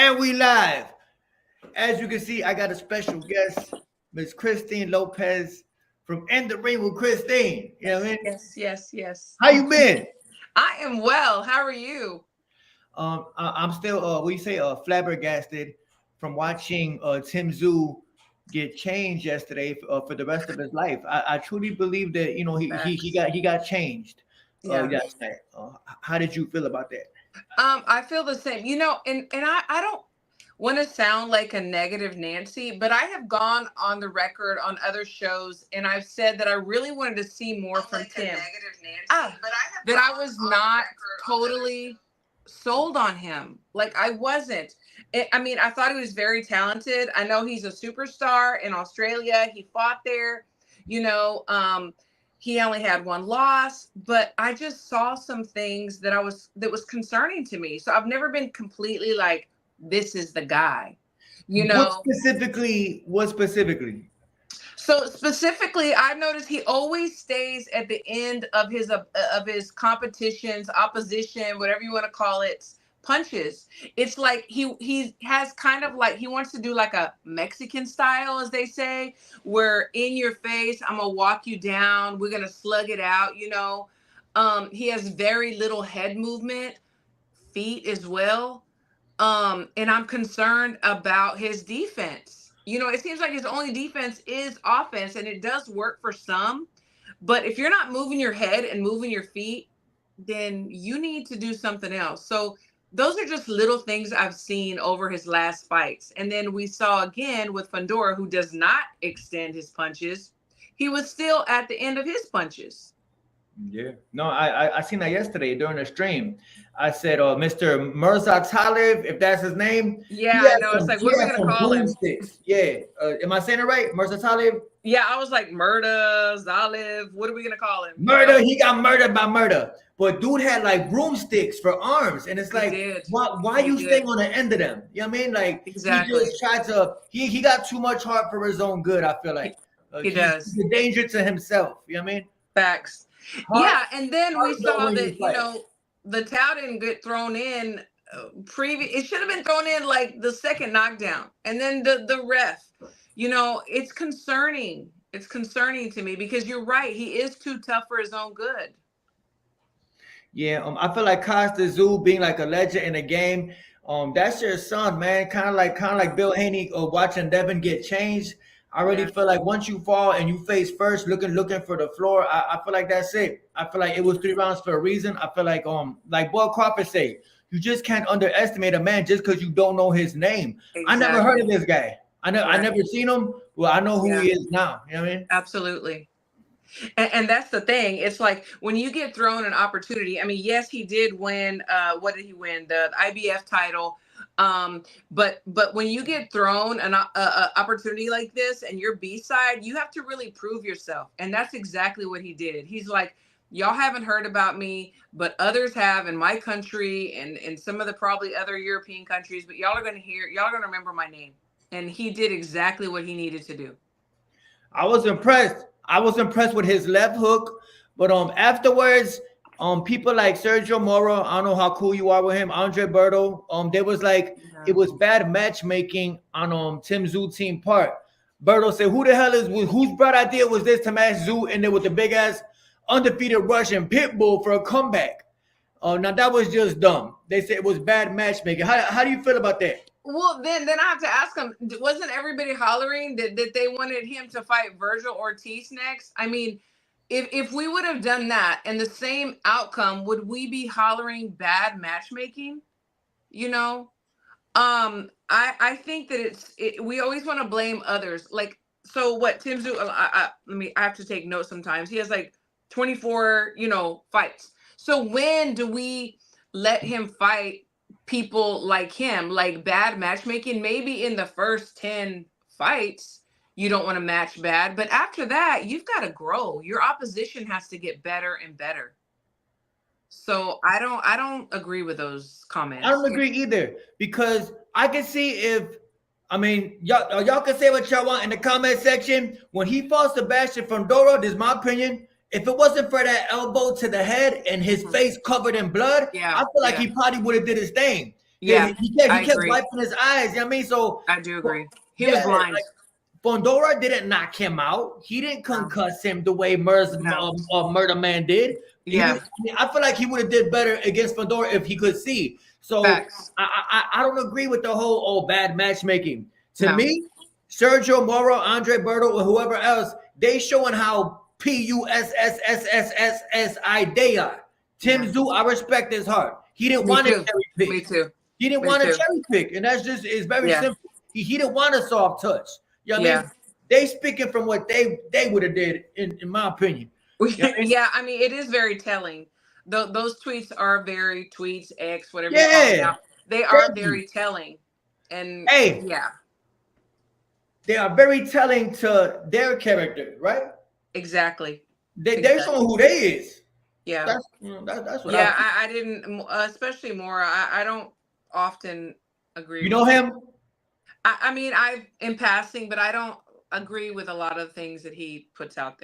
And we live. As you can see, I got a special guest, Miss Christine Lopez from In the Ring with Christine. You know what I mean? Yes. How you been? I am well. How are you? I'm still we say flabbergasted from watching Tim Tszyu get changed yesterday for the rest of his life. I truly believe that he got changed Yeah. yesterday. How did you feel about that? I feel the same. And I don't want to sound like a negative Nancy, but I have gone on the record on other shows and I've said that I really wanted to see more from Tim. That I was not totally sold on him. Like I wasn't. I thought he was very talented. I know he's a superstar in Australia. He fought there. You know, he only had one loss, but I just saw some things that was concerning to me. So I've never been completely like, this is the guy, you know. What specifically? So specifically, I've noticed he always stays at the end of his competitions, opposition, whatever you want to call it, punches. It's like he has kind of like he wants to do like a Mexican style, as they say, where in your face, I'm gonna walk you down, we're gonna slug it out, you know. He has very little head movement, feet as well. And I'm concerned about his defense. You know, it seems like his only defense is offense, and it does work for some. But if you're not moving your head and moving your feet, then you need to do something else. So those are just little things I've seen over his last fights. And then we saw again with Fundora, who does not extend his punches. He was still at the end of his punches. Yeah. No, I seen that yesterday during the stream. I said, Mr. Mirza Talib, if that's his name. Yeah, I know. It's like, what are we going to call him? Yeah. Am I saying it right? Mirza Talib? Yeah, I was like, Murda, Zaliv. What are we going to call him? Murder. He got murdered by murder. But dude had like broomsticks for arms. And it's like, why you staying on the end of them? You know what I mean? Like, exactly. He just tried to, he got too much heart for his own good, I feel like. He does. He's a danger to himself. You know what I mean? Facts. Yeah, and then we saw that, you know, the towel didn't get thrown in it should have been thrown in like the second knockdown. And then the ref, you know, it's concerning. It's concerning to me because you're right. He is too tough for his own good. Yeah, I feel like Costa Tszyu being like a legend in the game. That's your son, man. Kind of like Bill Haney watching Devin get changed. I really feel like once you fall and you face first, looking for the floor, I feel like that's it. I feel like it was 3 rounds for a reason. I feel like Boy Crawford say, you just can't underestimate a man just because you don't know his name. Exactly. I never heard of this guy. I never seen him. Well, I know who he is now. You know what I mean? Absolutely. And that's the thing. It's like when you get thrown an opportunity. I mean, yes, he did win. What did he win? The IBF title. But when you get thrown an opportunity like this and you're B-side, you have to really prove yourself. And that's exactly what he did. He's like, y'all haven't heard about me, but others have in my country and in some of the probably other European countries, but y'all are going to remember my name. And he did exactly what he needed to do. I was impressed. With his left hook, but afterwards, people like Sergio Mora, I don't know how cool you are with him, Andre Berto, there was like, it was bad matchmaking on Tim Tszyu team part. Berto said, whose bright idea was this to match Tszyu in there with the big ass undefeated Russian pit bull for a comeback? Now that was just dumb. They said it was bad matchmaking. How do you feel about that? Well, then I have to ask him, wasn't everybody hollering that they wanted him to fight Virgil Ortiz next? I mean, if we would have done that and the same outcome, would we be hollering bad matchmaking? You know, I think that we always want to blame others. Like, so what Tim Tszyu, I have to take notes sometimes. He has like 24, fights. So when do we let him fight people like him, like bad matchmaking? Maybe in the first 10 fights, you don't want to match bad, but after that, you've got to grow. Your opposition has to get better and better. So I don't agree with those comments. I don't agree either, because I can see y'all can say what y'all want in the comment section. When he fought Sebastian Fundora, this is my opinion. If it wasn't for that elbow to the head and his face covered in blood, I feel like he probably would have did his thing. Yeah, He I kept agree. wiping his eyes. You know what I mean? So I do agree. He was yeah, blind. like Bondora didn't knock him out. He didn't No. concuss him the way Murder Man did. Yeah. I feel like he would have did better against Bondora if he could see. So Facts. I don't agree with the whole bad matchmaking. To No. me, Sergio Moro, Andre Berto, or whoever else, they showing how PUSSSSSSI they are. Tim Yeah. Tszyu, I respect his heart. He didn't Me want to too. cherry pick. Me too. He didn't Me want to too. cherry pick, and that's just it's very Yeah. simple. He didn't want a soft touch. You know what I Yeah. mean? They speaking from what they would have did, in my opinion. You know what I mean? Yeah, I mean, it is very telling. Those tweets are very tweets, X, whatever you call them Yeah. now. They are Thank you. very telling. And Hey, yeah, they are very telling to their character, right? exactly. They're Exactly. showing who they is. Yeah. That's what Yeah, I I didn't, especially more. I don't often agree You with know him? I mean, in passing, but I don't agree with a lot of things that he puts out.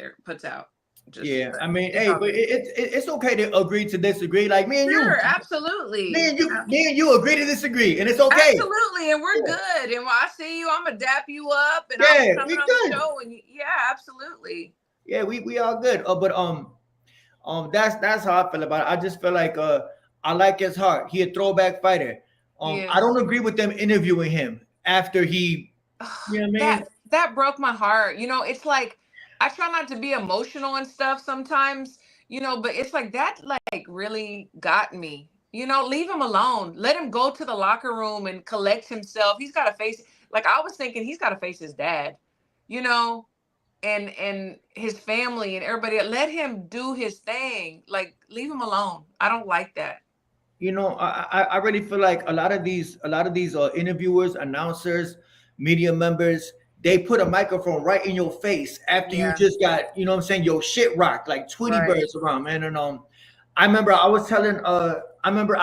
Just, Yeah. but I mean, it's hey, all but good. it's okay to agree to disagree. Like me and you. Sure, absolutely. Me and you agree to disagree, and it's okay. Absolutely, and we're Yeah. good. And when I see you, I'm gonna dap you up, and Yeah, I'm we coming on good. the show. And yeah, absolutely. Yeah, we all good. But that's how I feel about it. I just feel like I like his heart. He a throwback fighter. I don't agree with them interviewing him after he, you know what I mean? That broke my heart. It's like I try not to be emotional and stuff sometimes, but it's like that like really got me. Leave him alone. Let him go to the locker room and collect himself. He's got to face, like I was thinking, he's got to face his dad, you know, and his family and everybody. Let him do his thing. Like leave him alone. I don't like that. I really feel like a lot of these interviewers, announcers, media members, they put a microphone right in your face after you Yeah. just got, you know what I'm saying, your shit rocked like 20 Right. birds around, man. And I remember I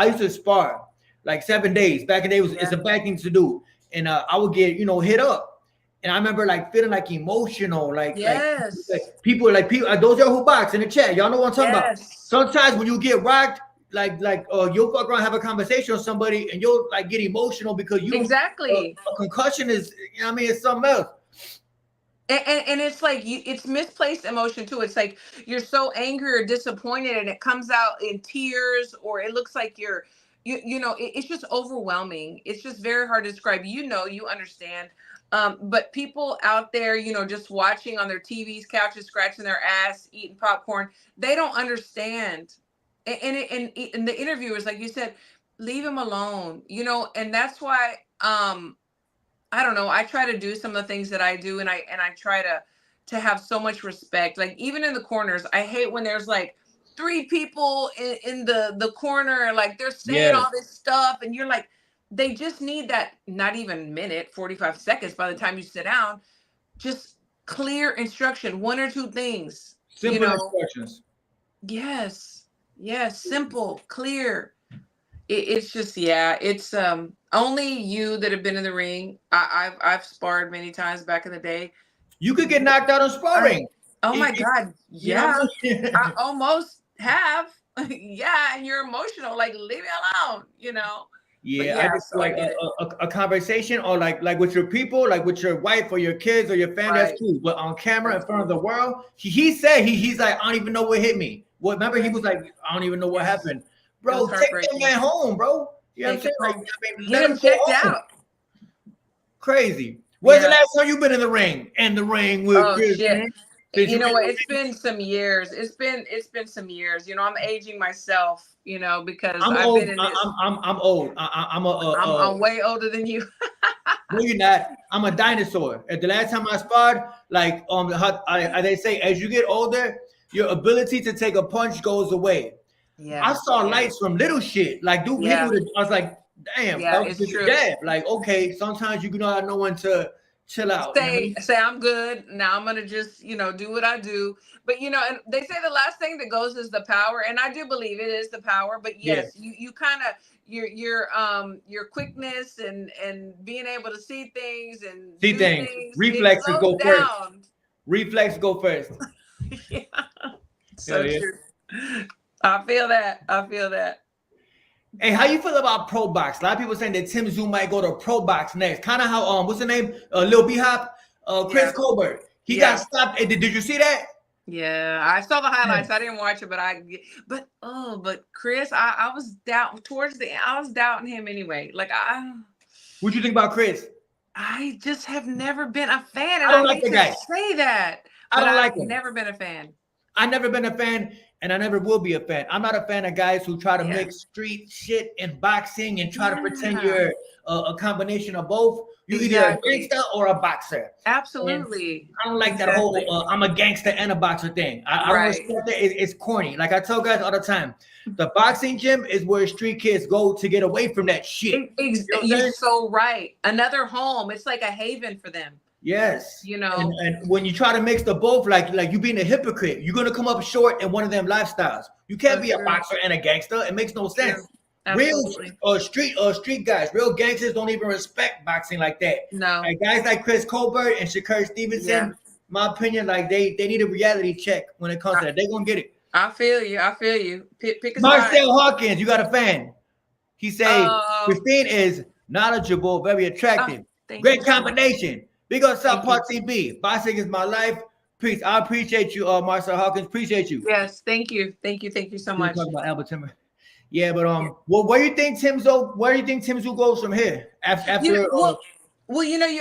used to spar like 7 days. Back in the day, it's a bad thing to do. And I would get, hit up. And I remember like feeling like emotional, Yes. like people those y'all who box in the chat, y'all know what I'm talking about. Yes. Sometimes when you get rocked, you'll fuck around, have a conversation with somebody, and you'll like get emotional because Exactly. a concussion is, it's something else. And it's like it's misplaced emotion too. It's like you're so angry or disappointed, and it comes out in tears, or it looks like it's just overwhelming. It's just very hard to describe. You understand. But people out there, just watching on their TVs, couches, scratching their ass, eating popcorn, they don't understand. And the interviewers, like you said, leave him alone. And that's why I don't know. I try to do some of the things that I do, and I try to have so much respect. Like even in the corners, I hate when there's like 3 people in the corner, like they're saying all this stuff, and you're like, they just need that not even minute, 45 seconds by the time you sit down, just clear instruction, 1 or 2 things. Simple instructions. Yes, simple, clear. It's just it's only you that have been in the ring. I've sparred many times back in the day. You could get knocked out on sparring. Oh my God, yeah, I almost have. Yeah, and you're emotional. Like leave me alone, Yeah, But I just like a conversation, or like with your people, like with your wife or your kids or your family. Right. That's cool. But on camera in front of the world, he said he's like, I don't even know what hit me. What? Remember, he was like, I don't even know what happened. Bro, take that man home, bro. You know what I'm saying? Get him checked out. Crazy. When's the last time you've been in the ring? In the ring with Chris? Shit. You know what? It's been some years. It's been some years. I'm aging myself. Because I'm I've old. been in this. I'm old. I'm way older than you. No, you're not. I'm a dinosaur. At the last time I sparred, like they say, as you get older, your ability to take a punch goes away. Yeah, I saw lights from little shit. Like, dude, I was like, damn, that was just a jab. Like, okay, sometimes you not know when to chill out. Say I'm good. Now I'm gonna just, do what I do. But and they say the last thing that goes is the power, and I do believe it is the power. But yes, you kind of your quickness and being able to see things and do things. Reflexes go first. Reflex go first. Yeah. So true. I feel that. Hey, how you feel about pro box? A lot of people saying that Tim Tszyu might go to pro box next. Kind of how what's the name? Lil B Hop, Chris Yeah. Colbert. He got Yeah. stopped. Did you see that? Yeah. I saw the Yeah. highlights. I didn't watch it, but Chris, I was doubt towards the end, I was doubting him anyway. Like What you think about Chris? I just have never been a fan, and I I don't like hate the to guy. say that, I but don't like I've him. never been a fan. I never been a fan, and I never will be a fan. I'm not a fan of guys who try to Yeah. mix street shit and boxing and try to pretend Yeah. you're a combination of both. You either a Exactly. gangster or a boxer. And Absolutely. I don't like that Exactly. whole I'm a gangster and a boxer thing. I don't Right. respect it. It's corny. Like I tell guys all the time, the boxing gym is where street kids go to get away from that shit. You know what I'm You're saying? so right. Another home. It's like a haven for them. Yes. You know. And when you try to mix the both, like you being a hypocrite, you're gonna come up short in one of them lifestyles. You can't So be a true. boxer and a gangster. It makes no sense. True. Real Absolutely. street guys, real gangsters don't even respect boxing like that. No. Like guys like Chris Colbert and Shakur Yeah. Stevenson, my opinion, like they need a reality check when it comes to that. They're gonna get it. I feel you. I feel you. Pick a side. Marcel Hawkins, you got a fan. He say Oh, Christine is knowledgeable, very attractive. thank Great you so much. combination. Big up South Thank Park TV. Boxing is my life. Peace. I appreciate you, Marcel Hawkins. Appreciate you. Yes. Thank you. Thank you. Thank you so We were much. talking about Albert Timber. Yeah, but well, where do you think Tim Tszyu goes from here? After You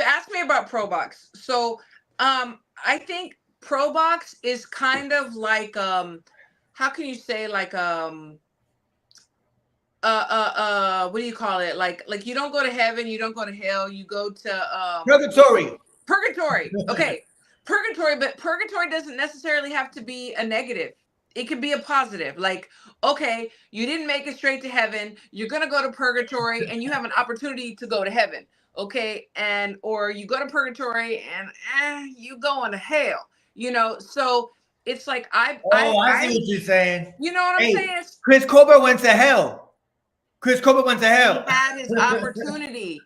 asked me about Pro Box. So I think Pro Box is kind of like how can you say, like what do you call it? Like you don't go to heaven, you don't go to hell, you go to purgatory. Purgatory. Okay. Purgatory, but purgatory doesn't necessarily have to be a negative. It could be a positive. Like, okay, you didn't make it straight to heaven. You're going to go to purgatory and you have an opportunity to go to heaven. Okay. Or you go to purgatory and you go into hell, So it's like, I see what you're saying. You know what I'm saying? Chris Colbert went to hell. Chris Colbert went to hell. He had his opportunity.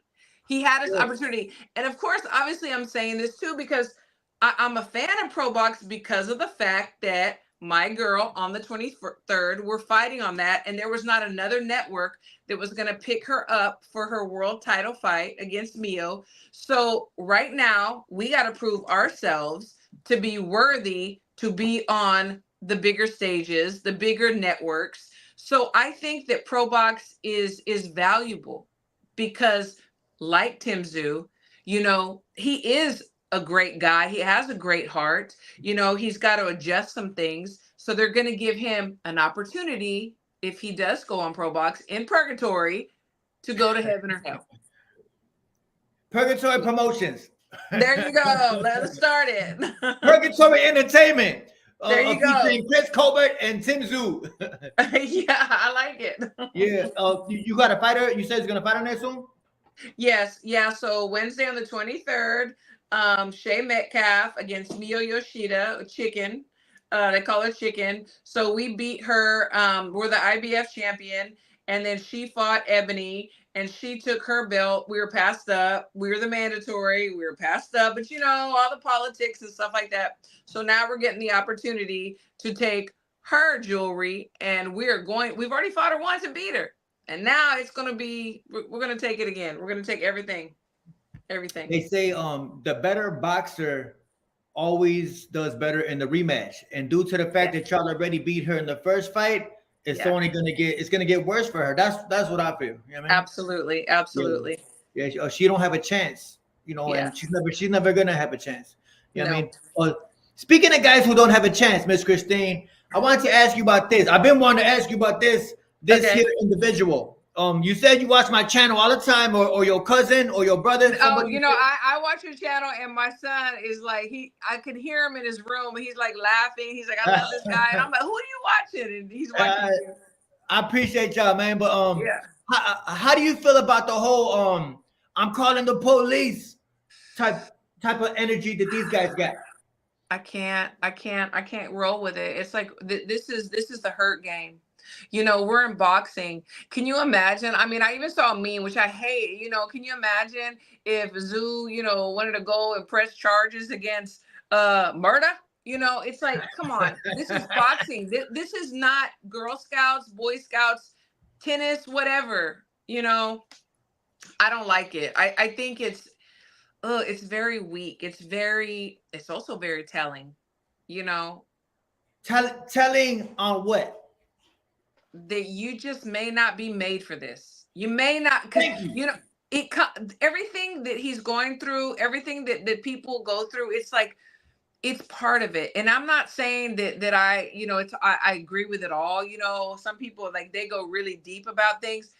He had his opportunity. And of course, obviously, I'm saying this too because I'm a fan of Pro Box because of the fact that my girl on the 23rd were fighting on that. And there was not another network that was going to pick her up for her world title fight against Mio. So right now, we got to prove ourselves to be worthy to be on the bigger stages, the bigger networks. So I think that Pro Box is valuable because, like Tim Tszyu, he is a great guy. He has a great heart. He's got to adjust some things. So they're going to give him an opportunity, if he does go on Pro Box in purgatory, to go to heaven or hell. Purgatory Promotions. There you go. Let us start it. Purgatory Entertainment. There you go. Featuring Chris Colbert and Tim Tszyu. Yeah, I like it. Yeah. You got a fighter? You said he's gonna fight on there soon? Yes. Yeah. So Wednesday on the 23rd, Shay Metcalf against Mio Yoshida, Chicken. They call her Chicken. So we beat her. We're the IBF champion. And then she fought Ebony and she took her belt. We were passed up. We were the mandatory. We were passed up. But all the politics and stuff like that. So now we're getting the opportunity to take her jewelry and we've already fought her once and beat her. And now it's going to be, we're going to take it again. We're going to take everything. They say the better boxer always does better in the rematch. And due to the fact that y'all already beat her in the first fight, it's only gonna get worse for her. That's what I feel. You know what I mean? Absolutely. Yeah, she don't have a chance, and she's never gonna have a chance. You know what I mean? Speaking of guys who don't have a chance, Miss Christine, I wanted to ask you about this. I've been wanting to ask you about this here individual. You said you watch my channel all the time, or your cousin or your brother. Oh, I watch your channel, and my son is like, I could hear him in his room, and he's like laughing. He's like, I love this guy, and I'm like, who are you watching? And he's watching you. I appreciate y'all, man. But how do you feel about the whole I'm calling the police type of energy that these guys got? I can't roll with it. It's like this is the hurt game. We're in boxing. Can you imagine? I mean, I even saw a meme, which I hate. Can you imagine if Tszyu, wanted to go and press charges against murder? It's like, come on. This is boxing. This is not Girl Scouts, Boy Scouts tennis, whatever, I don't like it. I think it's very weak. It's also very telling, you know, Telling on what? that you just may not be made for this. You may not, because, Thank you. it everything that he's going through, everything that people go through, it's like, it's part of it. And I'm not saying that I, I agree with it all. Some people, like, they go really deep about things,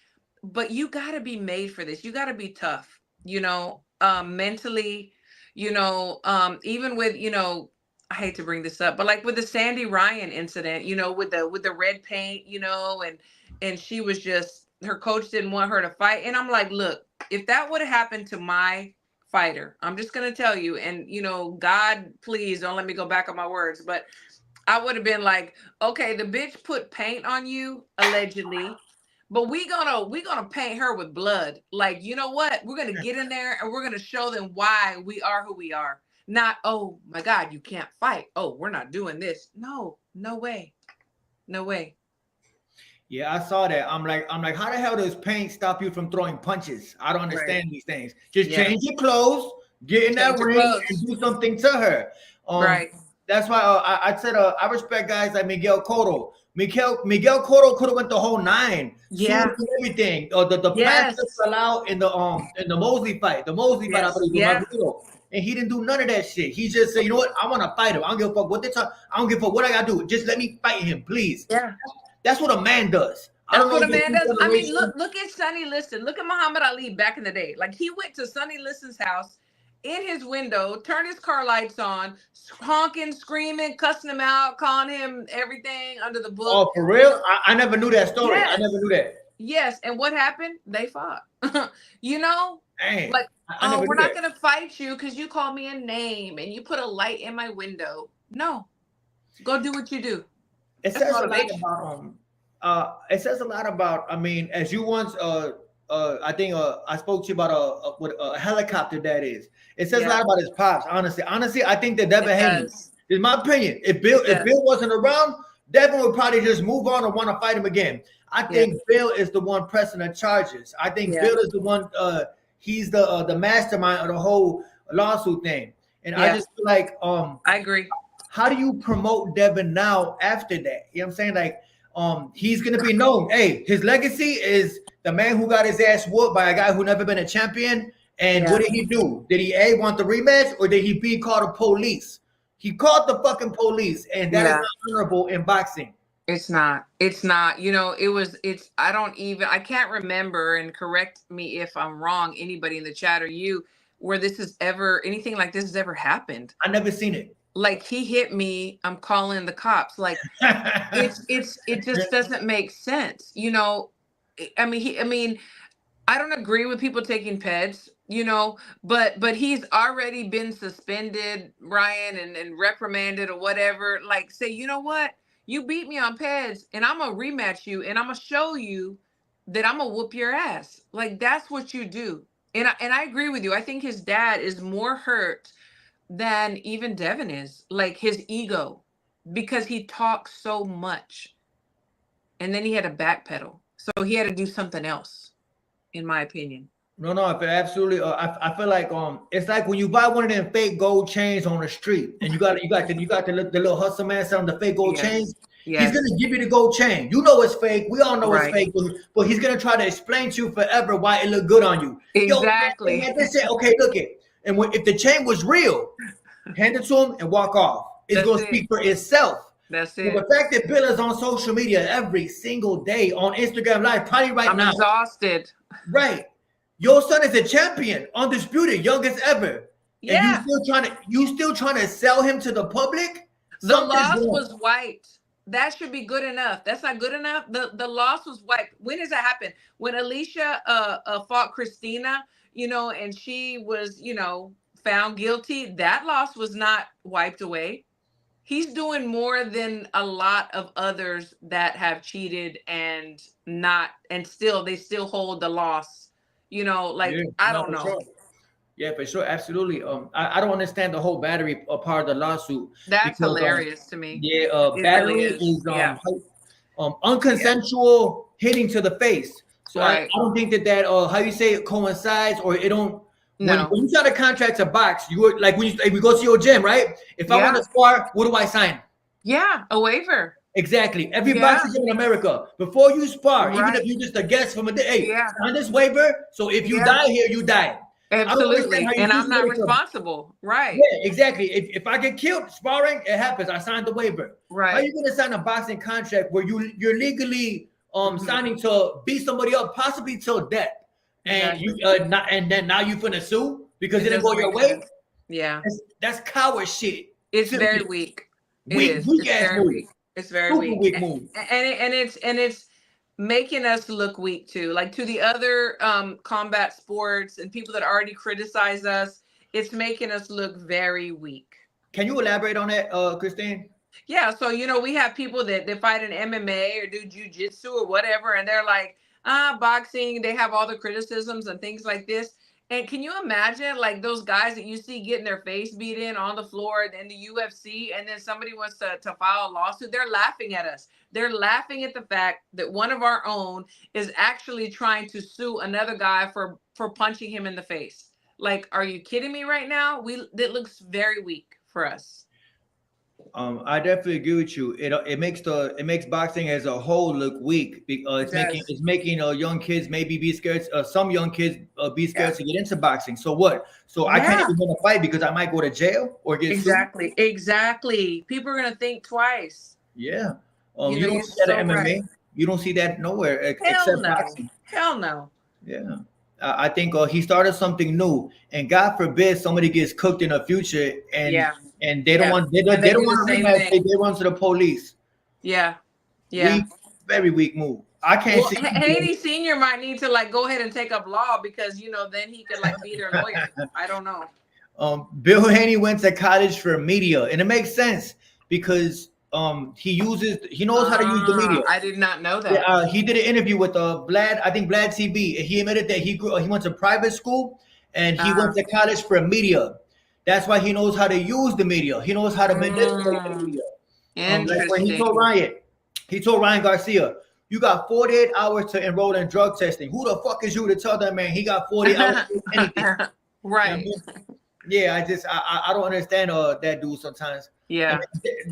but you got to be made for this. You got to be tough, mentally, even with, I hate to bring this up, but like with the Sandy Ryan incident, with the red paint, and she was just, her coach didn't want her to fight. And I'm like, look, if that would have happened to my fighter, I'm just going to tell you, and God, please don't let me go back on my words, but I would have been like, okay, the bitch put paint on you, allegedly, but we gonna paint her with blood. Like, you know what? We're gonna get in there and we're gonna show them why we are who we are. Not, oh my God, you can't fight. Oh, we're not doing this. No way. No way. Yeah, I saw that. I'm like, how the hell does paint stop you from throwing punches? I don't understand these things. Just change your clothes, get in that ring, and do something to her. Right. That's why I said I respect guys like Miguel Cotto. Miguel Cotto could have went the whole 9. Yeah. Sued everything. The plastic fell out in the Mosley fight. The Mosley fight, I believe, and he didn't do none of that shit. He just said, you know what? I want to fight him. I don't give a fuck what they talk. I don't give a fuck what I gotta do. Just let me fight him, please. Yeah. That's what a man does. That's what a man does. I mean, look at Sonny Liston. Look at Muhammad Ali back in the day. Like, he went to Sonny Liston's house in his window, turned his car lights on, honking, screaming, cussing him out, calling him everything under the book. Oh, for real? I never knew that story. Yes. I never knew that. Yes. And what happened? They fought. Dang. Like, we're not going to fight you because you called me a name and you put a light in my window. No. Go do what you do. It says a lot about it says a lot about, I mean, as you once I think I spoke to you about what a helicopter that is. It says a lot about his pops. Honestly, I think that Devin Haney, in my opinion, if Bill wasn't around, Devin would probably just move on and want to fight him again. I think Bill is the one pressing the charges. I think Bill is the one. He's the mastermind of the whole lawsuit thing. And I just feel like I agree. How do you promote Devin now after that? You know what I'm saying? Like, he's gonna be known. Hey, his legacy is the man who got his ass whooped by a guy who never been a champion. And what did he do? Did he want the rematch, or did he call the police? He called the fucking police, and that is not honorable in boxing. It's not. It's not. I can't remember, and correct me if I'm wrong, anybody in the chat or you, where anything like this has ever happened. I never seen it. Like, he hit me, I'm calling the cops. Like, it just doesn't make sense. I mean, I don't agree with people taking peds, but he's already been suspended, Ryan, and reprimanded or whatever. Like, say, you know what? You beat me on peds, and I'm gonna rematch you, and I'm gonna show you that I'm gonna whoop your ass. Like, that's what you do. And I agree with you. I think his dad is more hurt than even Devin is, like, his ego, because he talks so much, and then he had to backpedal, so he had to do something else, in my opinion. No, absolutely. I feel like it's like when you buy one of them fake gold chains on the street, and you got the little hustle man selling the fake gold chains. He's gonna give you the gold chain. You know it's fake. We all know it's fake, but he's gonna try to explain to you forever why it looked good on you. Exactly. Yo, man, say, okay, look it. And if the chain was real, hand it to him and walk off. It's going to speak for itself. That's it. But the fact that Bill is on social media every single day on Instagram Live, probably now. I'm exhausted. Right. Your son is a champion, undisputed, youngest ever. Yeah. And you still trying to sell him to the public? The loss was wiped. That should be good enough. That's not good enough. The loss was wiped. When does that happen? When Alicia fought Christina, and she was, found guilty, that loss was not wiped away. He's doing more than a lot of others that have cheated and they still hold the loss. I don't know. Sure. Yeah, for sure. Absolutely. I don't understand the whole battery part of the lawsuit. That's hilarious to me. Yeah, battery really is unconsensual hitting to the face. So Right. I don't think that how you say it coincides, or it don't. No. When you sign a contract to box, you were like, when you, if we go to your gym, right? If I want Yeah. to spar, what do I sign? Yeah, a waiver. Exactly. Every Yeah. boxing gym in America, before you spar, even if Right. you're just a guest from a day, hey, Yeah. sign this waiver. So if you Yeah. die here, you die. I don't understand Absolutely. how you And do I'm not something to. responsible. Right. Yeah, exactly. If I get killed sparring, it happens. I signed the waiver. How are Right. you going to sign a boxing contract where you're legally Mhm. signing to beat somebody up, possibly till death, and Exactly. you not, and then now you finna sue because It it didn't go doesn't your make way? sense. Yeah. That's coward shit. It's To very me. weak. It Weak, is. weak It's ass very move. weak. It's very Super weak. weak move. And it's making us look weak too. Like to the other combat sports and people that already criticize us, it's making us look very weak. Can you elaborate on that, Christine? Yeah, so we have people that fight in MMA or do jujitsu or whatever, and they're like, boxing, they have all the criticisms and things like this. And can you imagine like those guys that you see getting their face beat in on the floor in the UFC, and then somebody wants to file a lawsuit? They're laughing at us. They're laughing at the fact that one of our own is actually trying to sue another guy for punching him in the face. Like, are you kidding me right now? That looks very weak for us. I definitely agree with you. It makes boxing as a whole look weak. It does. It's making young kids maybe be scared. Some young kids be Yeah. scared to get into boxing. So what? So I can't Yeah. even win a fight because I might go to jail or get sued. Exactly. People are gonna think twice. Yeah. You You know, don't you're see that so in MMA. right. You don't see that nowhere Hell except no. boxing. Hell no. Yeah. I think he started something new, and God forbid somebody gets cooked in the future, Yeah. and they don't want they And don't, they they don't do the want to same rematch. thing. They run to the police. Yeah. Yeah. Weak, very weak move. I can't Well, see. Haney Senior might need to like go ahead and take up law because then he could like be their lawyer. I don't know. Bill Haney went to college for media, and it makes sense because he knows how to use the media. I did not know that. Yeah, he did an interview with I think Vlad TV, and he admitted that he went to private school and he went to college for media. That's why he knows how to use the media. He knows how to manipulate the media. Like when Interesting. he told Ryan Garcia, "You got 48 hours to enroll in drug testing." Who the fuck is you to tell that man he got 40 hours to do anything? Right. You know what I mean? Yeah, I don't understand that dude sometimes. Yeah.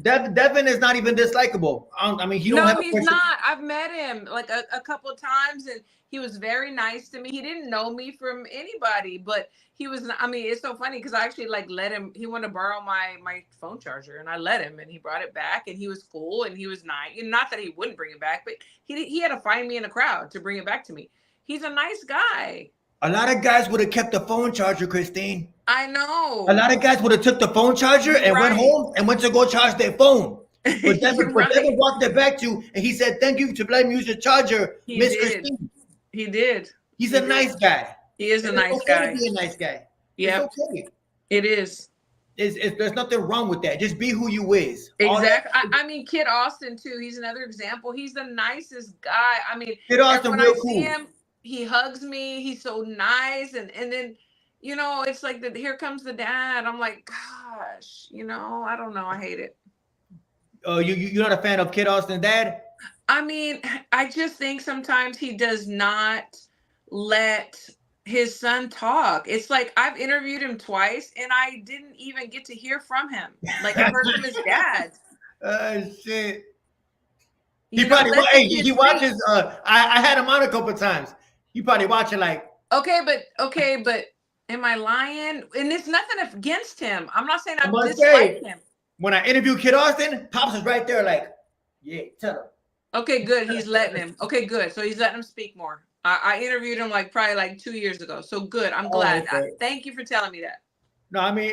Devin is not even dislikable. I mean, he don't have a he's question. not. I've met him like a couple of times, and he was very nice to me. He didn't know me from anybody, but he was. I mean, it's so funny because I actually like let him. He wanted to borrow my phone charger, and I let him, and he brought it back, and he was cool, and he was nice. And not that he wouldn't bring it back, but he had to find me in a crowd to bring it back to me. He's a nice guy. A lot of guys would have kept the phone charger, Christine. I know. A lot of guys would have took the phone charger and went home and went to go charge their phone. But Devin walked it back to you, and he said, "Thank you to let me use your charger, Miss Christine." He did. He's a nice guy. He is a nice It's okay guy. to be a nice guy. Yeah, it's okay. It is. There's nothing wrong with that. Just be who you is. Exactly. I mean, Kid Austin too. He's another example. He's the nicest guy. I mean, Kid Austin, when real I cool. see him, he hugs me. He's so nice, and then it's like that. Here comes the dad. I'm like, gosh, I don't know. I hate it. You're not a fan of Kid Austin's dad? I mean, I just think sometimes he does not let his son talk. It's like I've interviewed him twice and I didn't even get to hear from him. Like I heard from his dad. Shit. He watches. I had him on a couple times. You probably watching like. Okay, but am I lying? And it's nothing against him. I'm not saying I dislike him. When I interview Kid Austin, Pops is right there, like, yeah, tell him. Okay, good. He's letting him. Okay, good. So he's letting him speak more. I interviewed him probably 2 years ago. So good. I'm glad. Okay. Thank you for telling me that. No, I mean,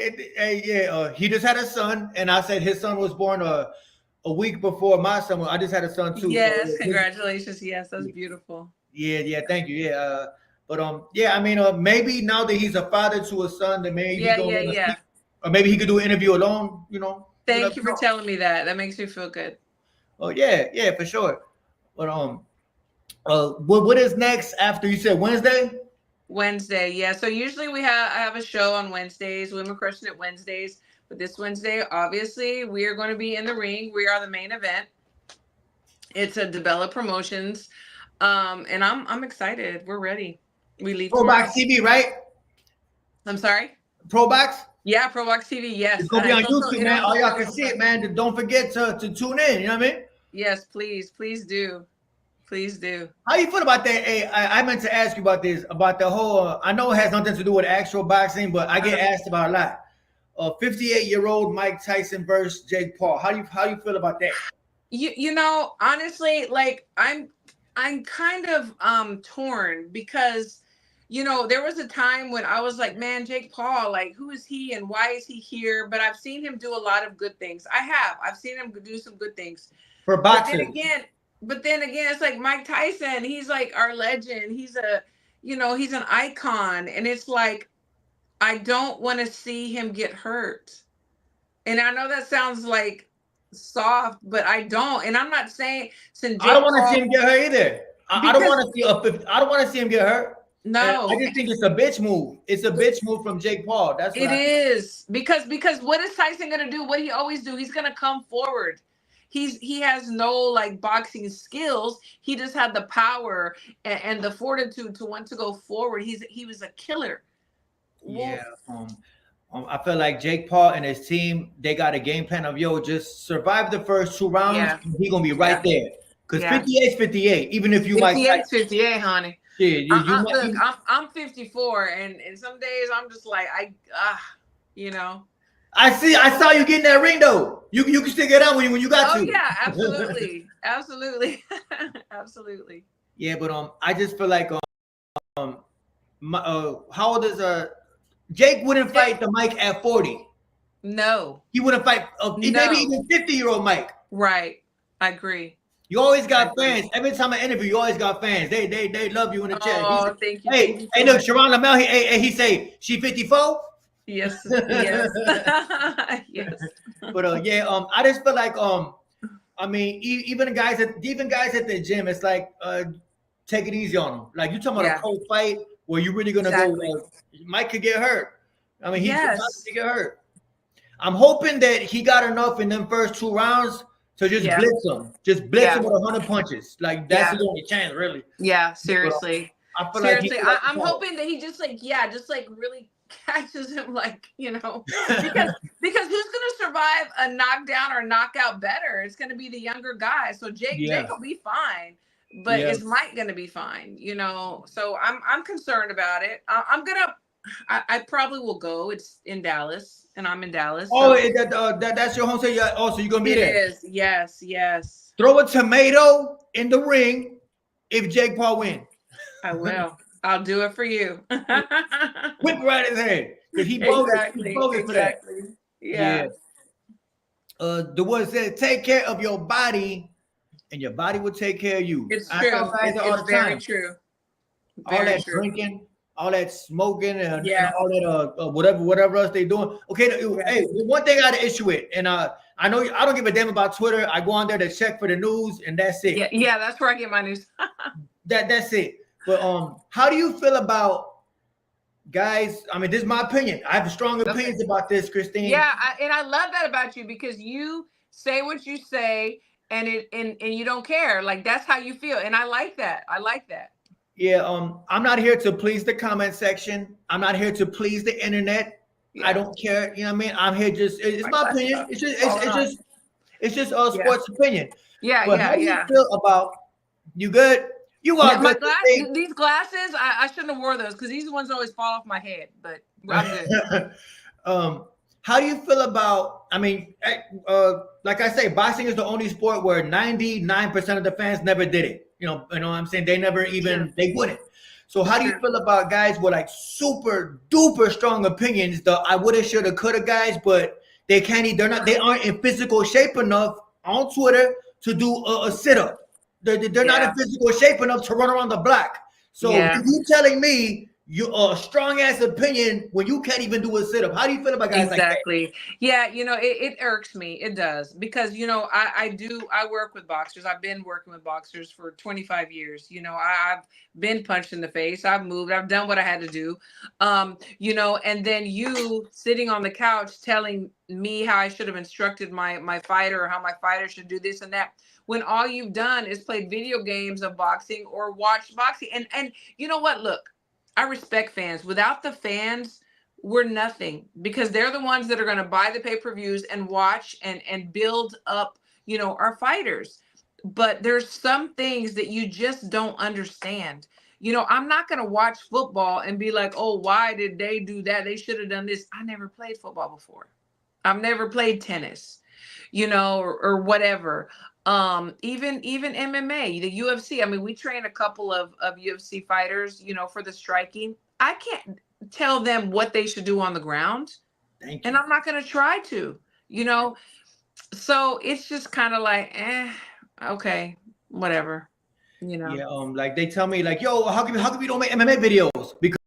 he just had a son, and I said his son was born a week before my son. I just had a son too. Yes, so, congratulations. Yes, that's beautiful. Yeah, thank you. Yeah, but I mean, maybe now that he's a father to a son, that maybe yeah. Or maybe he could do an interview alone. Thank you for telling me that. That makes me feel good. Oh yeah, for sure. But what is next after you said Wednesday? Wednesday, yeah. So usually I have a show on Wednesdays, Women Crushing It Wednesdays. But this Wednesday, obviously, we are going to be in the ring. We are the main event. It's a DeBella Promotions. And I'm excited. We're ready. We leave Pro tomorrow. Box TV, right? I'm sorry. Pro Box. Yeah, Pro Box TV. Yes, It's gonna be on also, YouTube, man. All y'all can also see it, man. Don't forget to tune in. You know what I mean? Yes, please do. Please do. How you feel about that? Hey, I meant to ask you about this, about the whole. I know it has nothing to do with actual boxing, but I get asked about a lot. 58-year-old Mike Tyson versus Jake Paul. How you feel about that? You know, honestly, like I'm kind of torn because you know, there was a time when I was like, man, Jake Paul, like who is he and why is he here? But I've seen him do a lot of good things. I've seen him do some good things. For boxing. But then again, it's like Mike Tyson, he's like our legend. He's a, you know, he's an icon. And it's like, I don't want to see him get hurt. And I know that sounds like soft, but I don't. And I'm not saying since I don't want to see him get hurt either. I don't want to see I don't want to see him get hurt. No. I just think it's a bitch move. It's a bitch move from Jake Paul. That's what it is. Because what is Tyson gonna do? What he always do? He's gonna come forward. He has no like boxing skills. He just had the power and the fortitude to want to go forward. He was a killer. Yeah. I feel like Jake Paul and his team, they got a game plan of just survive the first 2 rounds. Yeah. He's gonna be right there. Because 58 is 58. Even if you 58, honey. Yeah, look, I'm 54, and some days I'm just like you know. I saw you getting that ring though. You can stick it out when you got to. Oh yeah, absolutely, absolutely, absolutely. Yeah, but I just feel like how old is Jake wouldn't fight the Mike at 40. No, he wouldn't fight maybe even 50-year-old Mike. Right, I agree. You always got fans. Every time I interview, you always got fans. They love you in the chat. Oh, thank you. Hey, look, Sharon Lamel. He say she 54. Yes, yes, yes. But I just feel like I mean, even guys at the gym, it's like take it easy on them. Like you talking about a cold fight where you really gonna go. Mike could get hurt. I mean, he could get hurt. I'm hoping that he got enough in them first 2 rounds to just blitz him. Just blitz him with 100 punches. Like that's the only chance, really. Yeah, seriously. I feel like I'm hoping that he just really catches him, like, you know, because who's gonna survive a knockdown or knockout better? It's gonna be the younger guy. So Jake will be fine, but is Mike gonna be fine? You know, so I'm concerned about it. I probably will go. It's in Dallas, and I'm in Dallas. Oh, so. That's your home state. So you're gonna be there? It is. Yes, yes. Throw a tomato in the ring if Jake Paul wins. I will. I'll do it for you. Whip right his head. He exactly. For that. Yeah. The word said, "Take care of your body, and your body will take care of you." It's true. It's very true. All that drinking, all that smoking, and all that whatever else they doing. Okay, hey, one thing I had an issue with, and I know I don't give a damn about Twitter. I go on there to check for the news, and that's it. Yeah, that's where I get my news. That's it. But how do you feel about guys? I mean, this is my opinion. I have strong opinions about this, Christine. Yeah, and I love that about you because you say what you say, and you don't care. Like that's how you feel, and I like that. Yeah, I'm not here to please the comment section. I'm not here to please the internet. I don't care. You know what I mean? I'm here it's my opinion. It's just a sports opinion. Yeah, but how do you feel about you good? You are good. These glasses, I shouldn't have wore those because these ones always fall off my head, but I'm good. How do you feel about, I mean, like I say, boxing is the only sport where 99% of the fans never did it. You know what I'm saying? They never even, they wouldn't. So how do you feel about guys with like super duper strong opinions, the I woulda, shoulda, coulda guys, but they aren't in physical shape enough on Twitter to do a sit-up. They're not in physical shape enough to run around the block. So you telling me you a strong ass opinion when you can't even do a sit up. How do you feel about guys like that? Exactly. Yeah, it irks me. It does. Because, I work with boxers. I've been working with boxers for 25 years. I've been punched in the face. I've moved. I've done what I had to do. And then you sitting on the couch telling me how I should have instructed my fighter, or how my fighter should do this and that, when all you've done is played video games of boxing or watched boxing. And you know what? Look, I respect fans. Without the fans, we're nothing, because they're the ones that are going to buy the pay-per-views and watch and build up, our fighters. But there's some things that you just don't understand. I'm not going to watch football and be like, oh, why did they do that? They should have done this. I never played football before. I've never played tennis, or whatever. Even MMA, the UFC. I mean, we train a couple of UFC fighters, for the striking. I can't tell them what they should do on the ground. Thank you. And I'm not going to try to, so it's just kind of like, okay, whatever, Yeah, like they tell me, like, yo, how come you don't make MMA videos? Because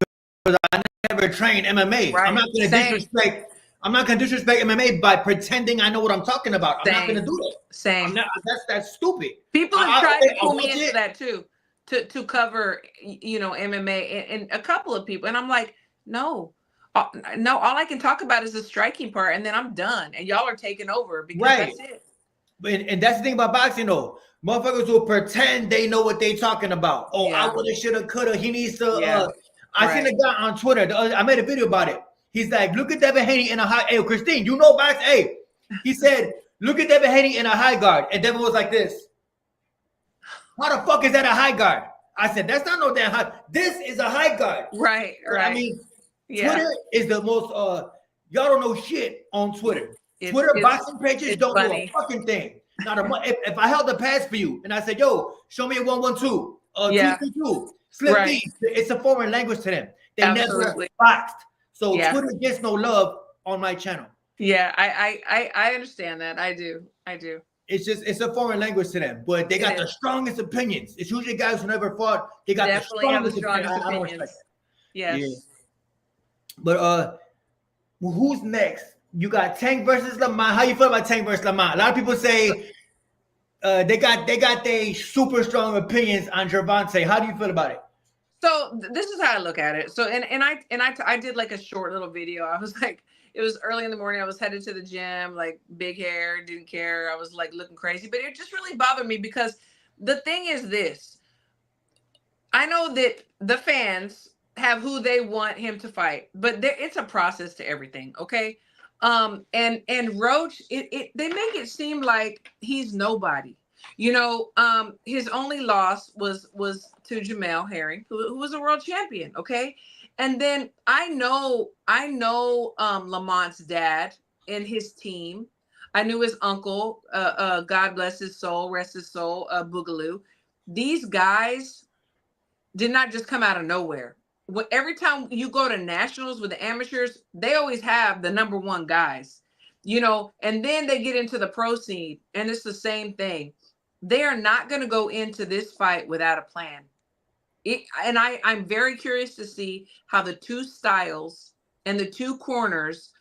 I never trained MMA. Right. I'm not gonna disrespect MMA by pretending I know what I'm talking about. I'm not gonna do that. Same. That's stupid. People have tried to pull me into that too, to cover, MMA, and a couple of people, and I'm like, no, all I can talk about is the striking part, and then I'm done, and y'all are taking over, because that's it. And that's the thing about boxing, though. Motherfuckers will pretend they know what they talking about. Oh, yeah. I woulda, shoulda, coulda. He needs to. Yeah. I seen a guy on Twitter. I made a video about it. He's like, look at Devin Haney in a high. Hey, Christine, you know boxing? Hey, he said, look at Devin Haney in a high guard, and Devin was like this. How the fuck is that a high guard? I said, that's not no damn high. This is a high guard. Right. I mean, Twitter is the most. Y'all don't know shit on Twitter. Twitter boxing pages don't do a fucking thing. Not if I held the pass for you and I said, yo, show me a 1-1-2, 2-2-2, slip these. It's a foreign language to them. They never boxed. So Twitter gets no love on my channel. Yeah, I understand that. I do. It's a foreign language to them, but they got the strongest opinions. It's usually guys who never fought. They got the strongest opinions. Yes. Yeah. But who's next? You got Tank versus Lamont. How you feel about Tank versus Lamont? A lot of people say they got their super strong opinions on Gervonta. How do you feel about it? So this is how I look at it. So I did like a short little video. I was like, it was early in the morning. I was headed to the gym, like big hair, didn't care. I was like looking crazy, but it just really bothered me, because the thing is this. I know that the fans have who they want him to fight, but it's a process to everything. Okay. And Roach, they make it seem like he's nobody. His only loss was to Jamel Herring, who was a world champion. Okay. And then I know Lamont's dad and his team. I knew his uncle, God bless his soul, rest his soul, Boogaloo. These guys did not just come out of nowhere. Every time you go to nationals with the amateurs, they always have the number one guys, and then they get into the pro scene, and it's the same thing. They are not going to go into this fight without a plan. I'm very curious to see how the two styles and the two corners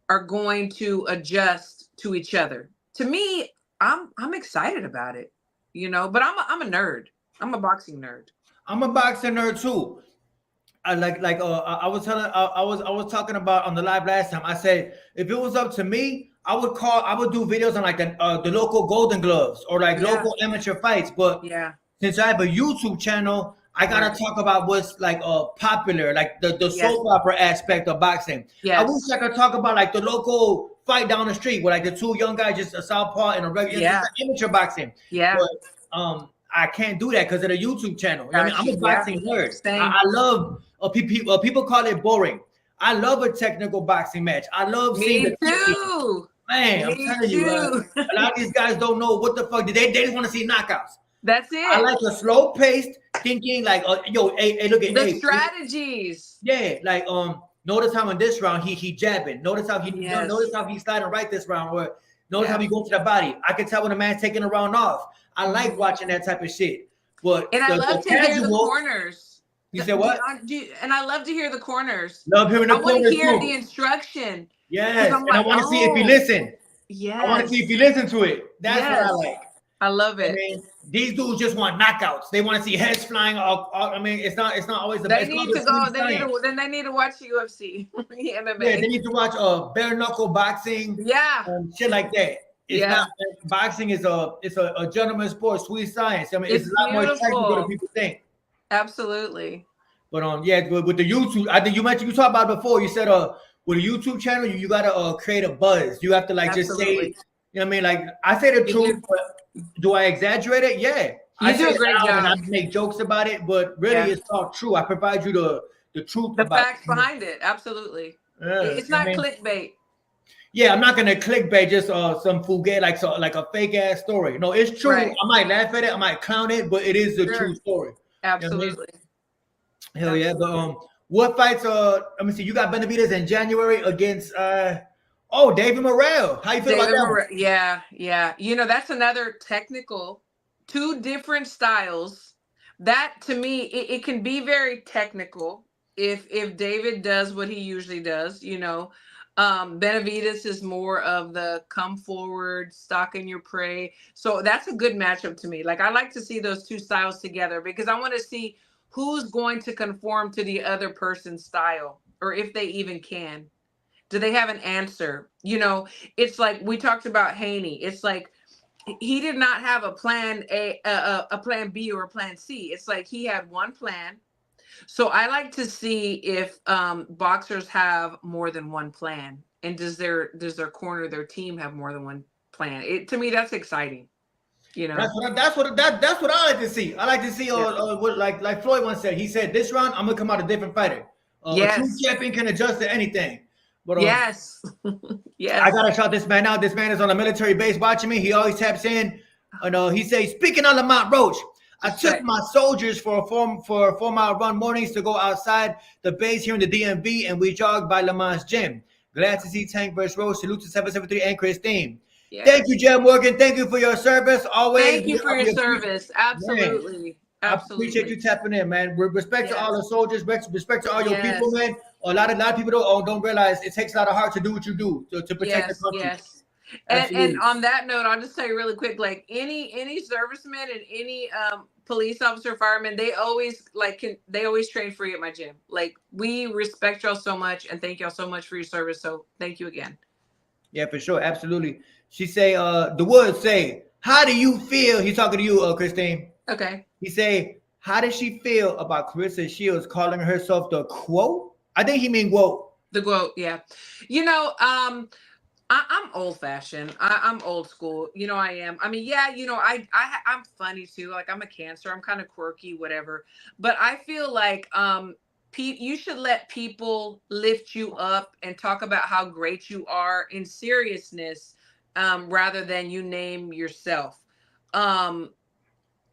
are going to adjust to each other. To me, I'm excited about it, but I'm a nerd. I'm a boxing nerd. I'm a boxing nerd too. I was talking about on the live last time. I said, if it was up to me, I would do videos on like the local Golden Gloves or like local amateur fights. But since I have a YouTube channel, I gotta talk about what's like popular, like the soap opera aspect of boxing. I wish I could talk about like the local fight down the street where like the two young guys, just a southpaw and a regular amateur boxing. But I can't do that because of the YouTube channel. I mean, I'm a boxing nerd. I love people call it boring. I love a technical boxing match. I love seeing the too. Man, I'm telling you, a lot of these guys don't know what the fuck. They just want to see knockouts. That's it. I like a slow paced thinking, like, hey, look at the strategies. Like notice how in this round he jabbing. Notice how he's sliding right this round, or notice how he goes to the body. I can tell when a man's taking a round off. I like watching that type of shit. But I love to hear the corners. You said what? And I love to hear the corners. Love hearing the I want to corners hear too. the instruction. Yes, I'm and I like, want to see if he listen. Yes. I want to see if he listen to it. That's what I like. I love it. I mean, these dudes just want knockouts. They want to see heads flying off. I mean, it's not always the best. They need to go. They need to watch UFC. MMA. Yeah, they need to watch bare knuckle boxing. Yeah, shit like that. It's not boxing is a gentleman's sport, sweet science. I mean, it's a lot more technical than people think. Absolutely. But yeah, with the YouTube, I think you talked about it before. You said with a YouTube channel, you gotta create a buzz. You have to like just say, you know what I mean? Like I say the truth, but do I exaggerate it? Yeah. I do a great job. And I make jokes about it, but really it's all true. I provide you the truth, the facts behind it. Absolutely. It's not clickbait. Yeah, I'm not gonna clickbait just some fugazi like a fake ass story. No, it's true. Right. I might laugh at it, I might clown it, but it is the true story. Absolutely. You know Hell yeah. But what fights let me see, you got Benavidez in January against David Morrell. How you feel about that? Yeah. You know, that's another technical, two different styles. That to me, it can be very technical if David does what he usually does, you know. Benavidez is more of the come forward, stalking your prey. So that's a good matchup to me. Like I like to see those two styles together because I want to see who's going to conform to the other person's style, or if they even can. Do they have an answer? You know, it's like we talked about Haney. It's like he did not have a plan a plan B or a plan C. It's like he had one plan. So I like to see if boxers have more than one plan, and does their corner, their team have more than one plan? To me, that's exciting. You know, that's what I like to see. I like to see what like Floyd once said. He said, "This round, I'm gonna come out a different fighter. A true champion can adjust to anything." But yes. I gotta shout this man out. This man is on a military base watching me. He always taps in, and he says, "Speaking on Lamont Roach, I took my soldiers for a 4-mile run mornings to go outside the base here in the DMV, and we jogged by Lamont's gym. Glad to see Tank vs. Roach. Salute to 773 and Christine." Yes. Thank you, Jeb Morgan. Thank you for your service. Always. Thank you for your service. Absolutely. Man, I appreciate you tapping in, man. Respect to all the soldiers. Respect to all your people, man. A lot of people don't realize it takes a lot of heart to do what you do to protect the country. Yes. And on that note, I'll just tell you really quick, like any serviceman and any police officer, fireman, they always train free at my gym. Like we respect y'all so much and thank y'all so much for your service. So thank you again. Yeah, for sure. Absolutely. She say, the Woods say, how do you feel? He's talking to you, Christine. Okay. He say, how does she feel about Clarissa Shields calling herself the quote? I think he mean quote. The quote, yeah. You know, I'm old fashioned. I'm old school. You know, I am. I mean, yeah, you know, I'm funny too. Like I'm a Cancer. I'm kind of quirky, whatever. But I feel like you should let people lift you up and talk about how great you are in seriousness, rather than you name yourself.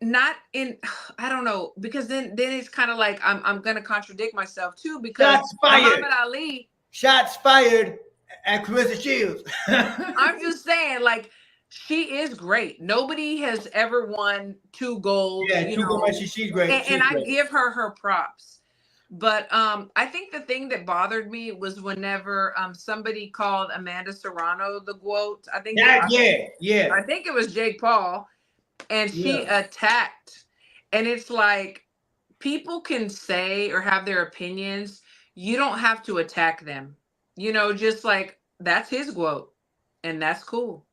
Not in, I don't know, because then it's kind of like I'm gonna contradict myself too, because Muhammad Ali. Shots fired at Clarissa Shields. I'm just saying, like, she is great. Nobody has ever won 2 golds. Yeah, 2 golds. She's great. And I give her props. But I think the thing that bothered me was whenever somebody called Amanda Serrano the GOAT. I think I think it was Jake Paul, and she attacked. And it's like, people can say or have their opinions. You don't have to attack them. You know, just like, that's his GOAT, and that's cool.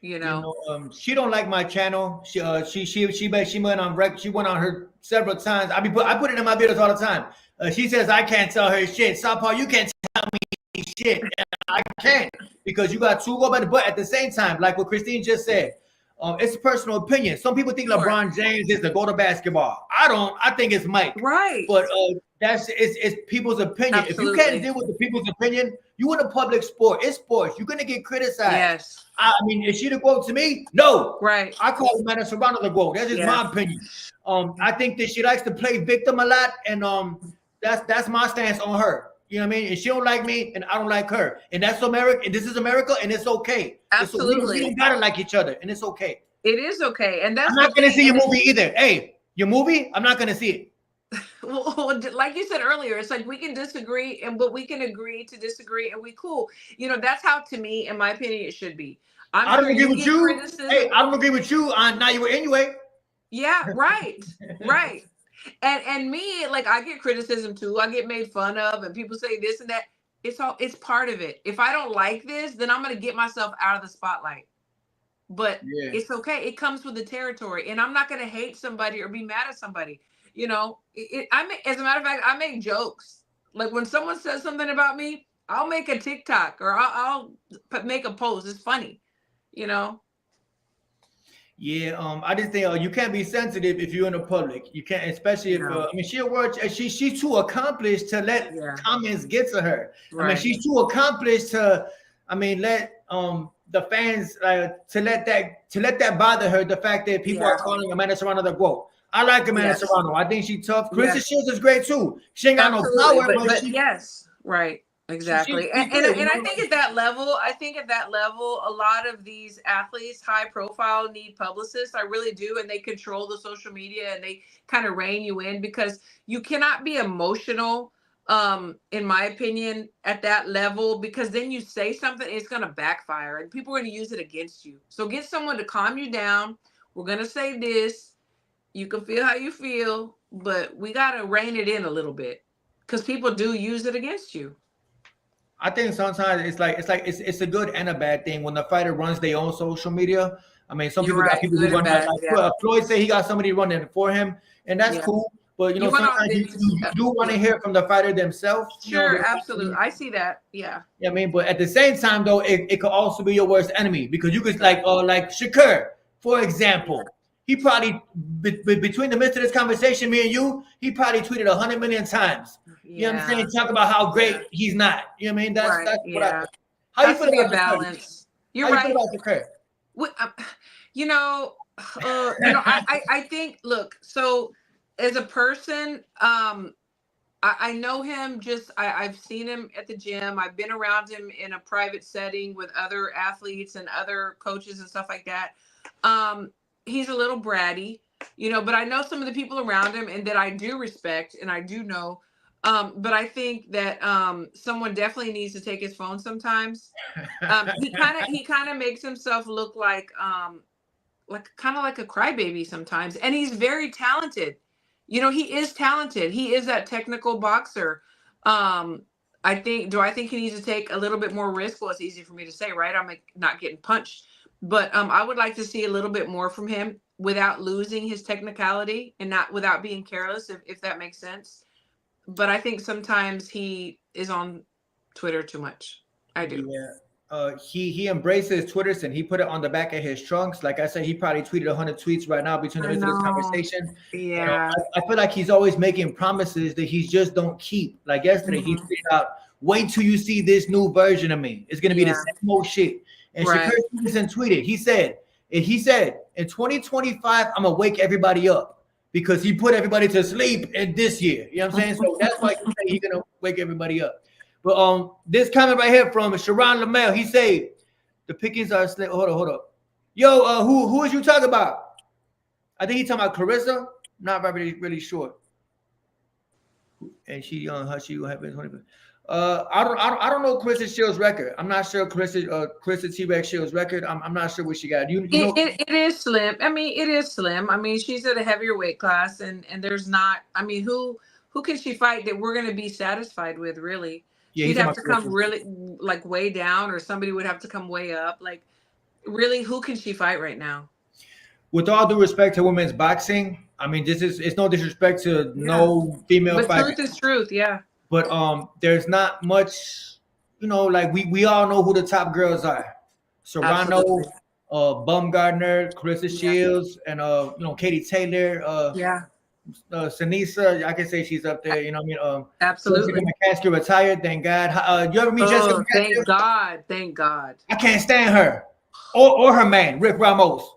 You know, she don't like my channel. She went on her several times. I put it in my videos all the time. She says I can't tell her shit. Southpaw, you can't tell me shit. I can't, because you got 2 go, but at the same time, like what Christine just said, it's a personal opinion. Some people think LeBron James is the GOAT of basketball. I don't. I think it's Mike. Right. But it's people's opinion. Absolutely. If you can't deal with the people's opinion, you in a public sport. It's sports. You're gonna get criticized. Yes. I mean, is she the GOAT to me? No. Right. I call Amanda Serrano the GOAT. That's just my opinion. I think that she likes to play victim a lot, and that's my stance on her. You know what I mean? And she don't like me, and I don't like her, and that's America. And this is America, and it's okay. Absolutely. We don't gotta like each other, and it's okay. It is okay, and that's. I'm not gonna see your movie either. Hey, your movie, I'm not gonna see it. Well, like you said earlier, it's like we can disagree, but we can agree to disagree, and we cool. That's how, to me, in my opinion, it should be. I'm I sure don't agree you with get you. Hey, criticism. I don't agree with you on now you were anyway. Yeah, right, right. And me, like, I get criticism too. I get made fun of, and people say this and that. It's part of it. If I don't like this, then I'm gonna get myself out of the spotlight. But Yeah. it's okay. It comes with the territory, and I'm not gonna hate somebody or be mad at somebody. As a matter of fact, I make jokes. Like when someone says something about me, I'll make a TikTok or I'll make a post. It's funny, you know. Yeah, I just think you can't be sensitive if you're in the public. You can't, especially if No. I mean she'll work. She's too accomplished to let Yeah. comments get to her. I mean Right. she's too accomplished to, I mean, let the fans to let that bother her. The fact that people are calling Amanda Serrano the GOAT. I like Amanda Yes. Serrano. I think she's tough. Kristen Yes. Shields is great too. She ain't got no Absolutely. power, but But she yes, right. Exactly. she's good. And I think at that level, a lot of these athletes, high profile, need publicists. I really do. And they control the social media and they kind of rein you in, because you cannot be emotional, in my opinion, at that level, because then you say something, it's going to backfire and people are going to use it against you. So get someone to calm you down. We're going to say this. You can feel how you feel, but we got to rein it in a little bit, because people do use it against you. I think sometimes it's a good and a bad thing when the fighter runs their own social media. I mean, some You're people got right. people Good who and run bad. Yeah. Floyd say he got somebody running for him, and that's Yeah. cool. But You went off sometimes you the. do want to hear from the fighter themselves. Sure, absolutely. I see that. Yeah. Yeah, I mean, but at the same time, though, it could also be your worst enemy, because you could like Shakur, for example. He probably between the midst of this conversation, me and you, he probably tweeted 100 million times. You know what I'm saying? Talk about how great he's not. You know what I mean? That's what I think. How you feel about the balance? You're How you right. feel about the Shakur? You know, I think. Look, so as a person, I know him. I've seen him at the gym. I've been around him in a private setting with other athletes and other coaches and stuff like that. He's a little bratty, but I know some of the people around him and that I do respect and I do know. But I think that someone definitely needs to take his phone sometimes. He kind of makes himself look like kind of like a crybaby sometimes, and he's very talented. He is talented. He is that technical boxer. I think he needs to take a little bit more risk? Well, it's easy for me to say, right? I'm like not getting punched, but I would like to see a little bit more from him without losing his technicality and not without being careless, if that makes sense. But I think sometimes he is on Twitter too much. I do. Yeah. He embraces Twitter and he put it on the back of his trunks. Like I said, he probably tweeted 100 tweets right now between the midst of this conversation. Yeah. I feel like he's always making promises that he just don't keep. Like yesterday, he tweeted out, "Wait till you see this new version of me. It's gonna be the same old shit." And Shakur Stevenson tweeted, he said, in 2025, I'm gonna wake everybody up, because he put everybody to sleep in this year. You know what I'm saying? So that's why he's gonna wake everybody up. But this comment right here from Sharon Lamel, he said the pickings are slim. Hold up. Yo, who is you talking about? I think he talking about Clarissa. Not really sure. And she how she will have been 20. I don't know Clarissa Shields' record. I'm not sure Clarissa T-Rex Shields' record. I'm not sure what she got. You know it is slim. I mean, it is slim. I mean, she's at a heavier weight class, and there's not. I mean, who can she fight that we're going to be satisfied with, really? Yeah, she'd have to come really like way down, or somebody would have to come way up. Like, really, who can she fight right now? With all due respect to women's boxing, I mean, it's no disrespect to no female fighter. Truth is truth, yeah. But there's not much, like we all know who the top girls are. Serrano, Baumgartner, Clarissa Shields, and Katie Taylor, Sinisa, I can say she's up there. You know what I mean? Absolutely. Jessica McCaskill retired, thank God. You ever meet Jessica McCaskill? Thank God. I can't stand her, or her man, Rick Ramos.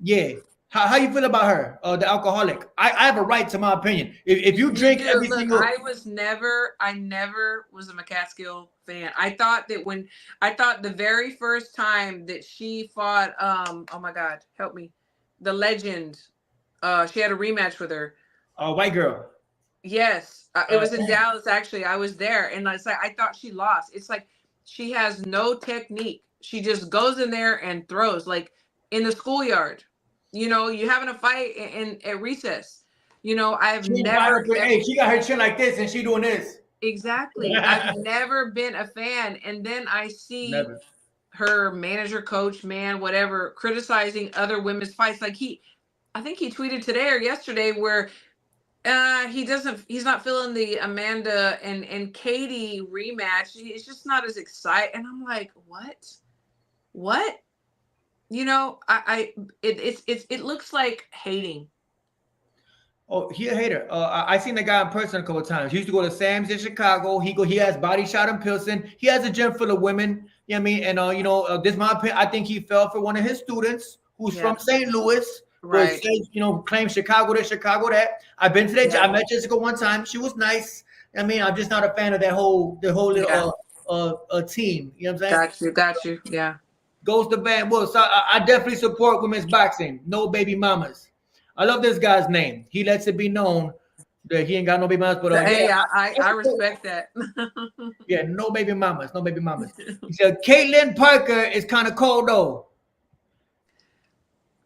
Yeah. How you feel about her, the alcoholic? I have a right to my opinion. If you drink every single, I never was a McCaskill fan. I thought the very first time that she fought, oh my God, help me, the legend, she had a rematch with her. White girl. Yes, it was in Dallas. Actually, I was there, and it's like I thought she lost. It's like she has no technique. She just goes in there and throws like in the schoolyard. You know, you having a fight in at recess. You know, I've never Hey, she got her chin like this, and she doing this. exactly. I've never been a fan, and then I see Never. her manager, coach, man, whatever, criticizing other women's fights. Like I think he tweeted today or yesterday where he's not feeling the Amanda and Katie rematch. He's just not as excited. And I'm like, what? You know, it looks like hating. Oh, he a hater. I seen the guy in person a couple of times. He used to go to Sam's in Chicago. He has Body Shot in Pilsen. He has a gym full of women. You know what I mean? And this is my opinion. I think he fell for one of his students who's from St. Louis. But Right. says, claim Chicago this, Chicago that. I've been to that. I met Jessica one time. She was nice. I mean, I'm just not a fan of the whole little team. You know what I'm saying? Got you. Yeah. Goes to Van Wolf. So I definitely support women's boxing. No baby mamas. I love this guy's name. He lets it be known that he ain't got no baby mamas. But hey, I respect that. Yeah, no baby mamas. No baby mamas. He said Caitlin Parker is kind of cold though.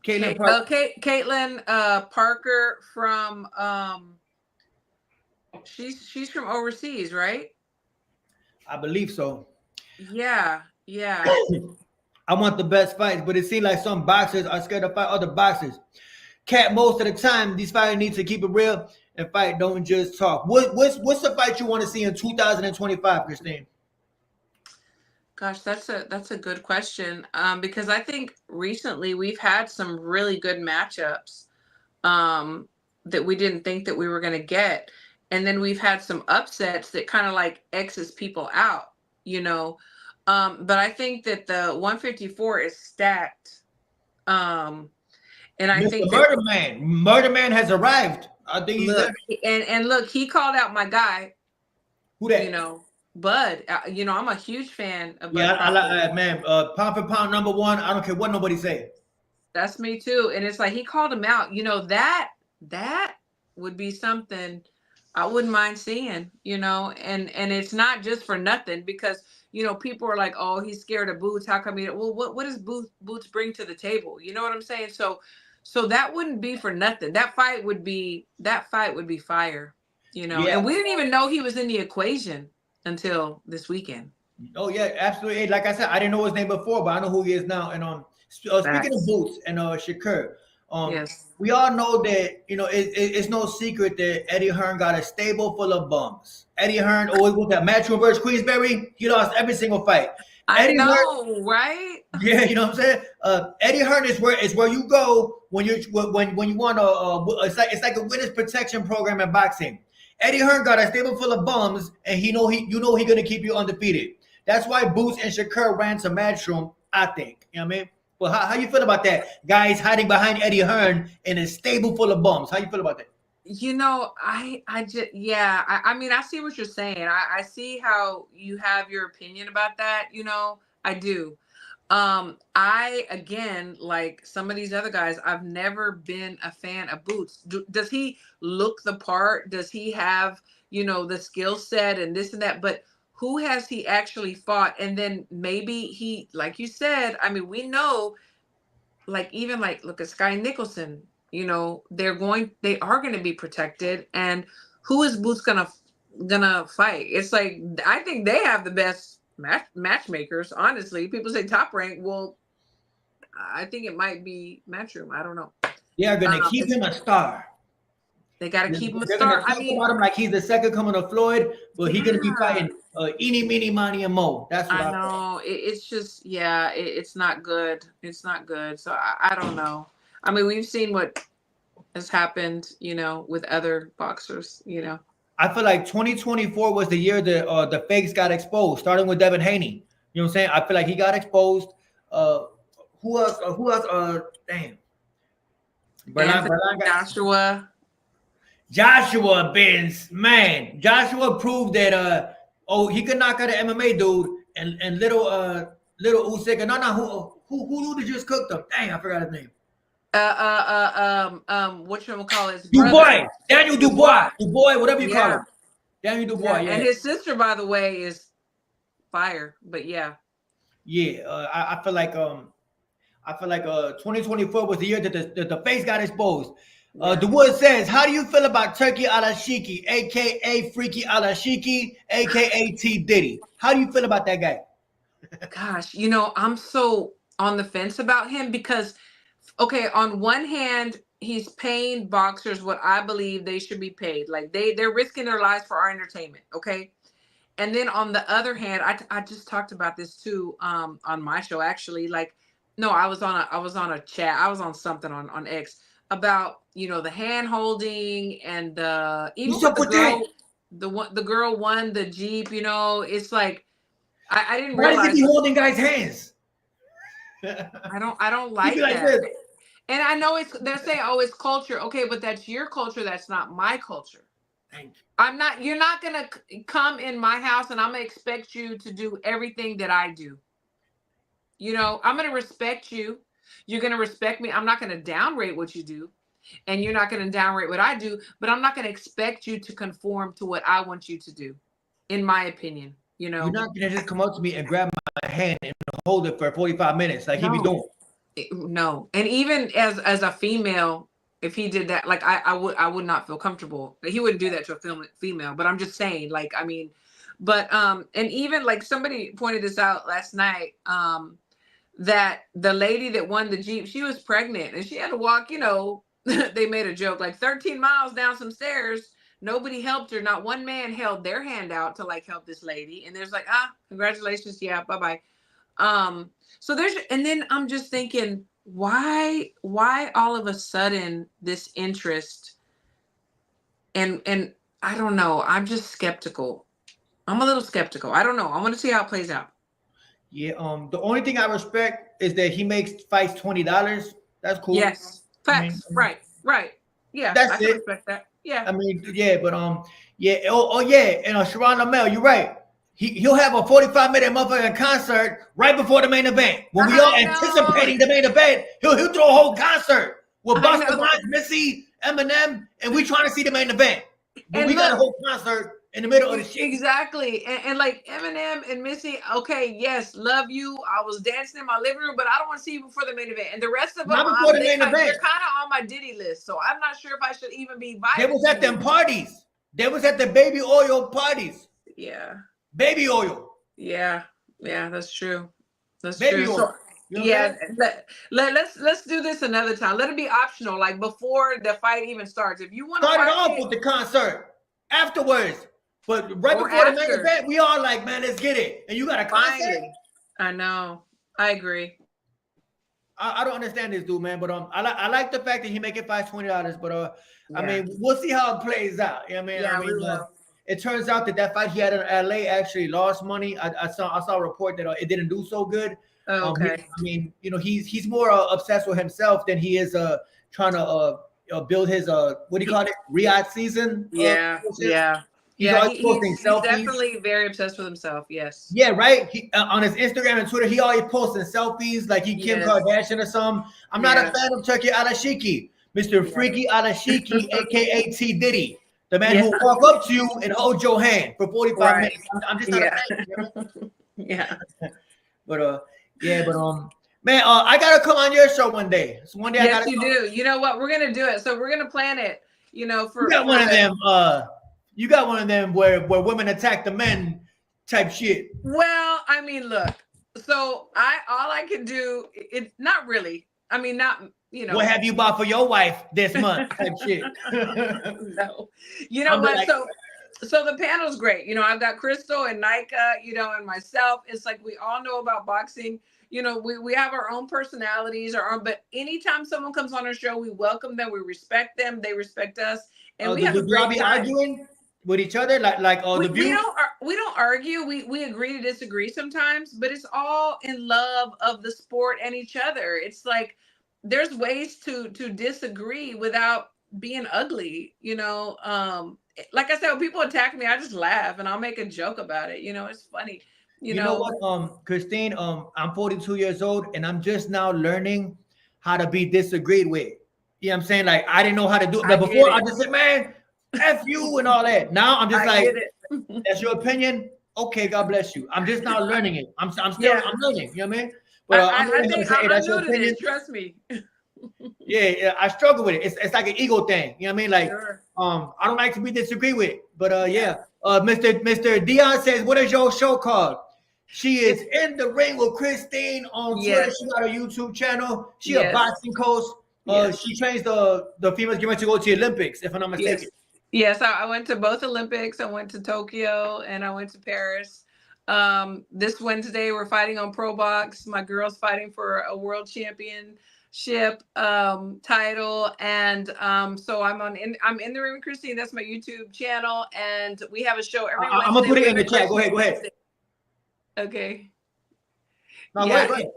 Caitlin Parker. Caitlin Parker from she's from overseas, right? I believe so. Yeah. I want the best fights, but it seems like some boxers are scared to fight other boxers. Cat, most of the time, these fighters need to keep it real and fight. Don't just talk. What's the fight you want to see in 2025, Christine? Gosh, that's a good question. Because I think recently we've had some really good matchups that we didn't think that we were going to get, and then we've had some upsets that kind of like X's people out, you know. But I think that the 154 is stacked. And I think Murder Man has arrived. I think he's there. And look, he called out my guy. Who that? You know, Bud. You know, I'm a huge fan of Bud. Yeah, I like that, man. Pound for pound #1. I don't care what nobody say. That's me too. And it's like he called him out. You know, that would be something I wouldn't mind seeing, you know, and it's not just for nothing because, you know, people are like, oh, he's scared of Boots. How come he, well, what does Boots bring to the table? You know what I'm saying? So that wouldn't be for nothing. That fight would be fire, you know, and we didn't even know he was in the equation until this weekend. Oh yeah, absolutely. Like I said, I didn't know his name before, but I know who he is now. And speaking of Boots and Shakur, we all know that, you know, it's no secret that Eddie Hearn got a stable full of bums. Eddie Hearn always with that matchroom versus Queensberry. He lost every single fight. I know, right? Yeah, you know what I'm saying. Eddie Hearn is where you go when you want to. It's like a witness protection program in boxing. Eddie Hearn got a stable full of bums, and he's gonna keep you undefeated. That's why Boots and Shakur ran to Matchroom, I think. You know what I mean? But how you feel about that? Guys hiding behind Eddie Hearn in a stable full of bums. How you feel about that? You know, I mean, I see what you're saying. I see how you have your opinion about that. You know, I do. I, again, like some of these other guys, I've never been a fan of Boots. Does he look the part? Does he have, you know, the skill set and this and that? But who has he actually fought? And then maybe he, like you said, I mean, we know, like, even like, look at Sky Nicholson, you know, they are going to be protected. And who is Boots gonna fight? It's like, I think they have the best matchmakers, honestly. People say Top Rank. Well, I think it might be Matchroom. I don't know. Yeah, gonna keep him a star. They got to keep him a star. I mean, about him like he's the second coming of Floyd, but he's gonna be fighting Eeny, Meeny, Miny, and Mo. That's what I know. It's just, it's not good. It's not good. So I don't know. I mean, we've seen what has happened, you know, with other boxers, you know. I feel like 2024 was the year that the fakes got exposed, starting with Devin Haney. You know what I'm saying? I feel like he got exposed. Who else? Damn. Joshua Benz, man. Joshua proved that he could knock out an MMA dude and little Usyk. No, who just cooked him? Dang, I forgot his name. What you call his brother? Dubois, Daniel Dubois. Dubois, whatever you call Yeah, him, Daniel Dubois. yeah, Yeah, and his sister, by the way, is fire. But yeah, yeah. I feel like 2024 was the year that the face got exposed. yeah. The Wood says, how do you feel about Turki Alalshikh, aka Freaky Alalshikh, aka T Diddy? How do you feel about that guy? Gosh, I'm so on the fence about him because, okay, on one hand, he's paying boxers what I believe they should be paid. Like they're risking their lives for our entertainment. Okay. And then on the other hand, I just talked about this too on my show actually. Like, no, I was on a chat, I was on something on X about the hand holding and even What's with up the with that? girl, the girl won the Jeep. It's like I didn't Why does he realize. be holding guys' hands? I don't He be like like that. this. And I know they're saying, oh, it's culture. Okay, but that's your culture. That's not my culture. Thank you. You're not gonna come in my house and I'm gonna expect you to do everything that I do. I'm gonna respect you. You're gonna respect me. I'm not gonna downrate what you do, and you're not gonna downrate what I do, but I'm not gonna expect you to conform to what I want you to do, in my opinion. You're not gonna just come up to me and grab my hand and hold it for 45 minutes like he be No. doing. No. And even as a female, if he did that, like I would not feel comfortable. He wouldn't do that to a female, but I'm just saying, like, I mean, but and even like somebody pointed this out last night, that the lady that won the Jeep, she was pregnant and she had to walk, they made a joke, like 13 miles down some stairs. Nobody helped her. Not one man held their hand out to like help this lady. And there's like, congratulations, yeah, bye-bye. So and then I'm just thinking, why all of a sudden this interest? And I don't know. I'm just skeptical. I'm a little skeptical. I don't know. I want to see how it plays out. Yeah. The only thing I respect is that he makes fights $20. That's cool. Yes. Facts. Right. Yeah. That's I can it. respect that. Yeah. I mean, yeah, but yeah. Oh yeah. And Sharon Lamel, you're right. He'll have a 45-minute motherfucking concert right before the main event. When we all I anticipating know. the main event, he'll throw a whole concert with I Busta know. Rhymes, Missy, Eminem, and we trying to see the main event. But And we got a look, whole concert in the middle of the shit. exactly. And like Eminem and Missy, okay, yes, love you. I was dancing in my living room, but I don't want to see you before the main event. And the rest of them, Not before the main they're event. kind of on my Diddy list. So I'm not sure if I should even be They invited was at to them parties. They was at the baby oil parties. Yeah. Baby oil. Yeah. Yeah, that's true. That's Baby true. oil. So You know yeah, let's do this another time. Let it be optional, like before the fight even starts. If you want to Started watch off it, with the concert afterwards. But right or before the main after, event, we all like, man, let's get it. And you got a concert? finally. I know. I agree. I don't understand this dude, man. But I like the fact that he make it $20. But I Yeah. mean, we'll see how it plays out. You know what I mean? Yeah, I we mean, will. it turns out that fight he had in LA actually lost money. I saw a report that it didn't do so good. Oh, okay. I mean, he's more obsessed with himself than he is trying to build his what do you call it, Riyadh season. Yeah. He's always posting He's selfies. definitely very obsessed with himself. Yes. Yeah, right. He, on his Instagram and Twitter, he always posting selfies like he Kim Yes. Kardashian or something. I'm not a fan of Turki Alalshikh, Mr. Freaky Alalshikh, aka T Diddy, the man who walk up to you and hold your hand for 45 minutes. I'm just not a fan. You know? Yeah. But man, I gotta come on your show one day. So one day I Yes, gotta you come. do. You know what? We're gonna do it. So we're gonna plan it. For You got one of them. You got one of them where women attack the men type shit. Well, I mean, look. So all I can do, it's not really. I mean, not. What have you bought for your wife this month? Type shit. No. You know what? So the panel's great. I've got Crystal and Nika, and myself. It's like we all know about boxing. We have our own personalities, but anytime someone comes on our show, we welcome them, we respect them, they respect us, and we have a great time. Arguing with each other the views? We don't argue. We agree to disagree sometimes, but it's all in love of the sport and each other. It's like there's ways to disagree without being ugly. Like I said, when people attack me, I just laugh and I'll make a joke about it. It's funny. You know what, Christine? I'm 42 years old and I'm just now learning how to be disagreed with. You know what I'm saying? Like I didn't know how to do it. But I before get I it. just said, man, F you and all that. Now I'm just I like, get it. that's your opinion. Okay, God bless you. I'm just not learning it. I'm still Yeah. I'm learning. You know what I mean? But I'm I learning how to think say, hey, that's I'm your new to opinion. this. Trust me. Yeah, I struggle with it. It's like an ego thing. You know what I mean? Like, Sure. I don't like to be disagreed with. But Yeah. Mr. Dion says, what is your show called? She is It's in the ring with Christine on Twitter. yes. She got a YouTube channel. She a Yes. boxing coach. Yes. She trains the females getting ready to go to the Olympics, if I'm not mistaken. Yes, I went to both Olympics. I went to Tokyo and I went to Paris. This Wednesday we're fighting on Pro Box. My girl's fighting for a world championship title, and so I'm in the ring with Christine. That's my YouTube channel, and we have a show every Wednesday. I'm gonna put it in the chat. Go ahead. Okay. No, yeah. go ahead.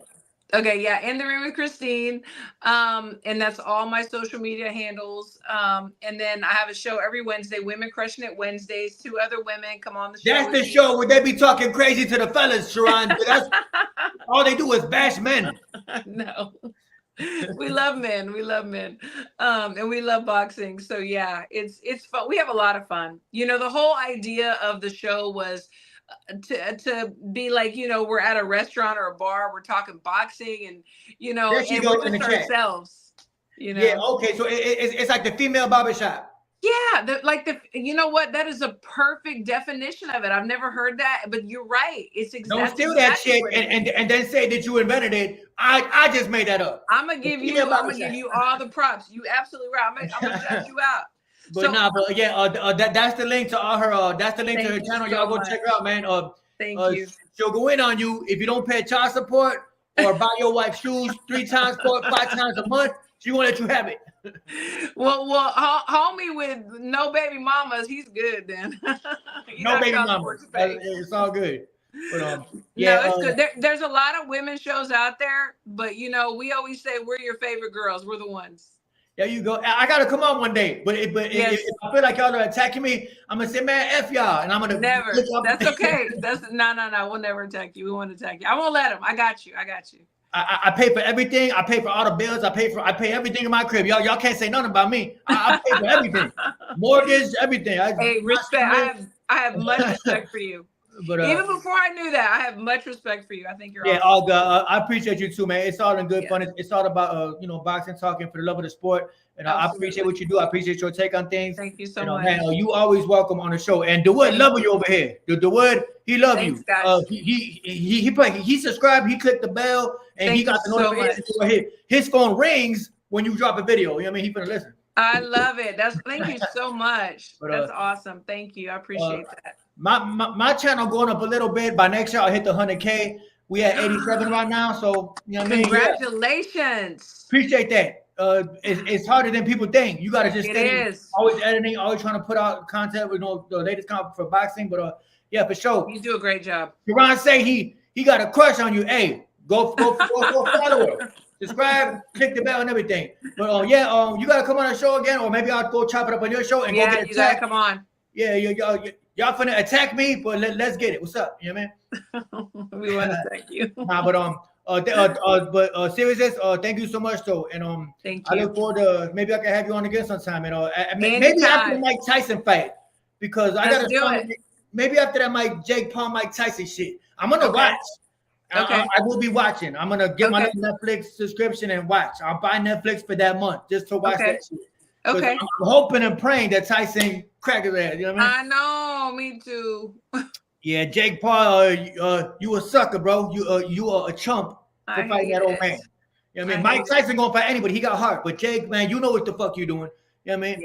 Okay, yeah, in the ring with Christine. And that's all my social media handles. And then I have a show every Wednesday, Women Crushing It Wednesdays. 2 other women come on the show. That's the show where they be talking crazy to the fellas, Sharon. That's all they do is bash men. No. We love men. We love men. And we love boxing. So yeah, it's fun. We have a lot of fun. You know, the whole idea of the show was to be like, you know, we're at a restaurant or a bar, we're talking boxing, and you know, and we're just ourselves. You know. Yeah. Okay. So it's like the female barbershop. Yeah, you know what? That is a perfect definition of it. I've never heard that, but you're right. It's exactly. Don't steal that shit and then say that you invented it. I just made that up. I'm gonna give you all the props. You absolutely right. I'm gonna shout you out. But that's the link to all her. That's the link to her channel. Y'all go check her out, man. Thank you. She'll go in on you if you don't pay child support or buy your wife shoes 3 times, 4, 5 times a month. She won't let you have it. Well, homie with no baby mamas, he's good then. No baby mamas. It's all good. But yeah, no, it's good. There's a lot of women shows out there, but you know, we always say we're your favorite girls. We're the ones. There you go. I gotta come on one day, but if I feel like y'all are attacking me, I'm gonna say, man, F y'all, and I'm gonna never. That's okay. That's no. We'll never attack you. We won't attack you. I won't let them. I got you. I pay for everything. I pay for all the bills. I pay everything in my crib. Y'all can't say nothing about me. I pay for everything, mortgage, everything. Hey, respect. I have much respect for you. But even before I knew that, I have much respect for you. I think you're awesome. All good. I appreciate you too, man. It's all in good fun. It's all about boxing, talking for the love of the sport. And I appreciate what you do. I appreciate your take on things. Thank you so much. Man, you always welcome on the show. And DeWood love you over here. DeWood, he love you. He subscribed. He clicked the bell, and he got the notification over here. His phone rings when you drop a video. You know what I mean? He finna listen. I love it. Thank you so much. That's awesome. Thank you. I appreciate that. My channel going up a little bit. By next year, I'll hit the 100K. We at 87 right now, so you know what I mean. Congratulations. Appreciate that. It's harder than people think. You gotta just stay always editing, always trying to put out content with the latest content for boxing. But for sure, you do a great job. Ron say he got a crush on you. Hey, go follow her. Subscribe, click the bell and everything. But you gotta come on the show again, or maybe I'll go chop it up on your show and go get attacked. You gotta come on. Yeah, y'all finna attack me, but let's get it. What's up? You know what I mean? We want to thank you. But seriousness, thank you so much though. And thank you. I look forward to maybe I can have you on again sometime. Maybe after the Mike Tyson fight, because I gotta maybe after that Jake Paul Mike Tyson shit. I'm gonna watch. Okay. I will be watching. I'm gonna get my Netflix subscription and watch. I'll buy Netflix for that month just to watch that shit. Okay. I'm hoping and praying that Tyson crack his ass. You know what I mean? I know, me too. Yeah, Jake Paul, you a sucker, bro. You are a chump for fighting that old man. You know what I mean? Mike Tyson gonna fight anybody. He got heart, but Jake, man, you know what the fuck you doing. You know what I mean?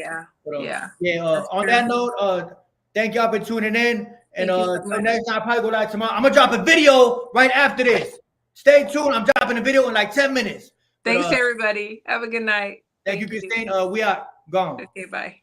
Yeah. On that note, thank y'all for tuning in. And next time I probably go live tomorrow. I'm gonna drop a video right after this. Stay tuned. I'm dropping a video in like 10 minutes. Thanks, everybody. Have a good night. Thank you, Christine. We are gone. Okay, bye.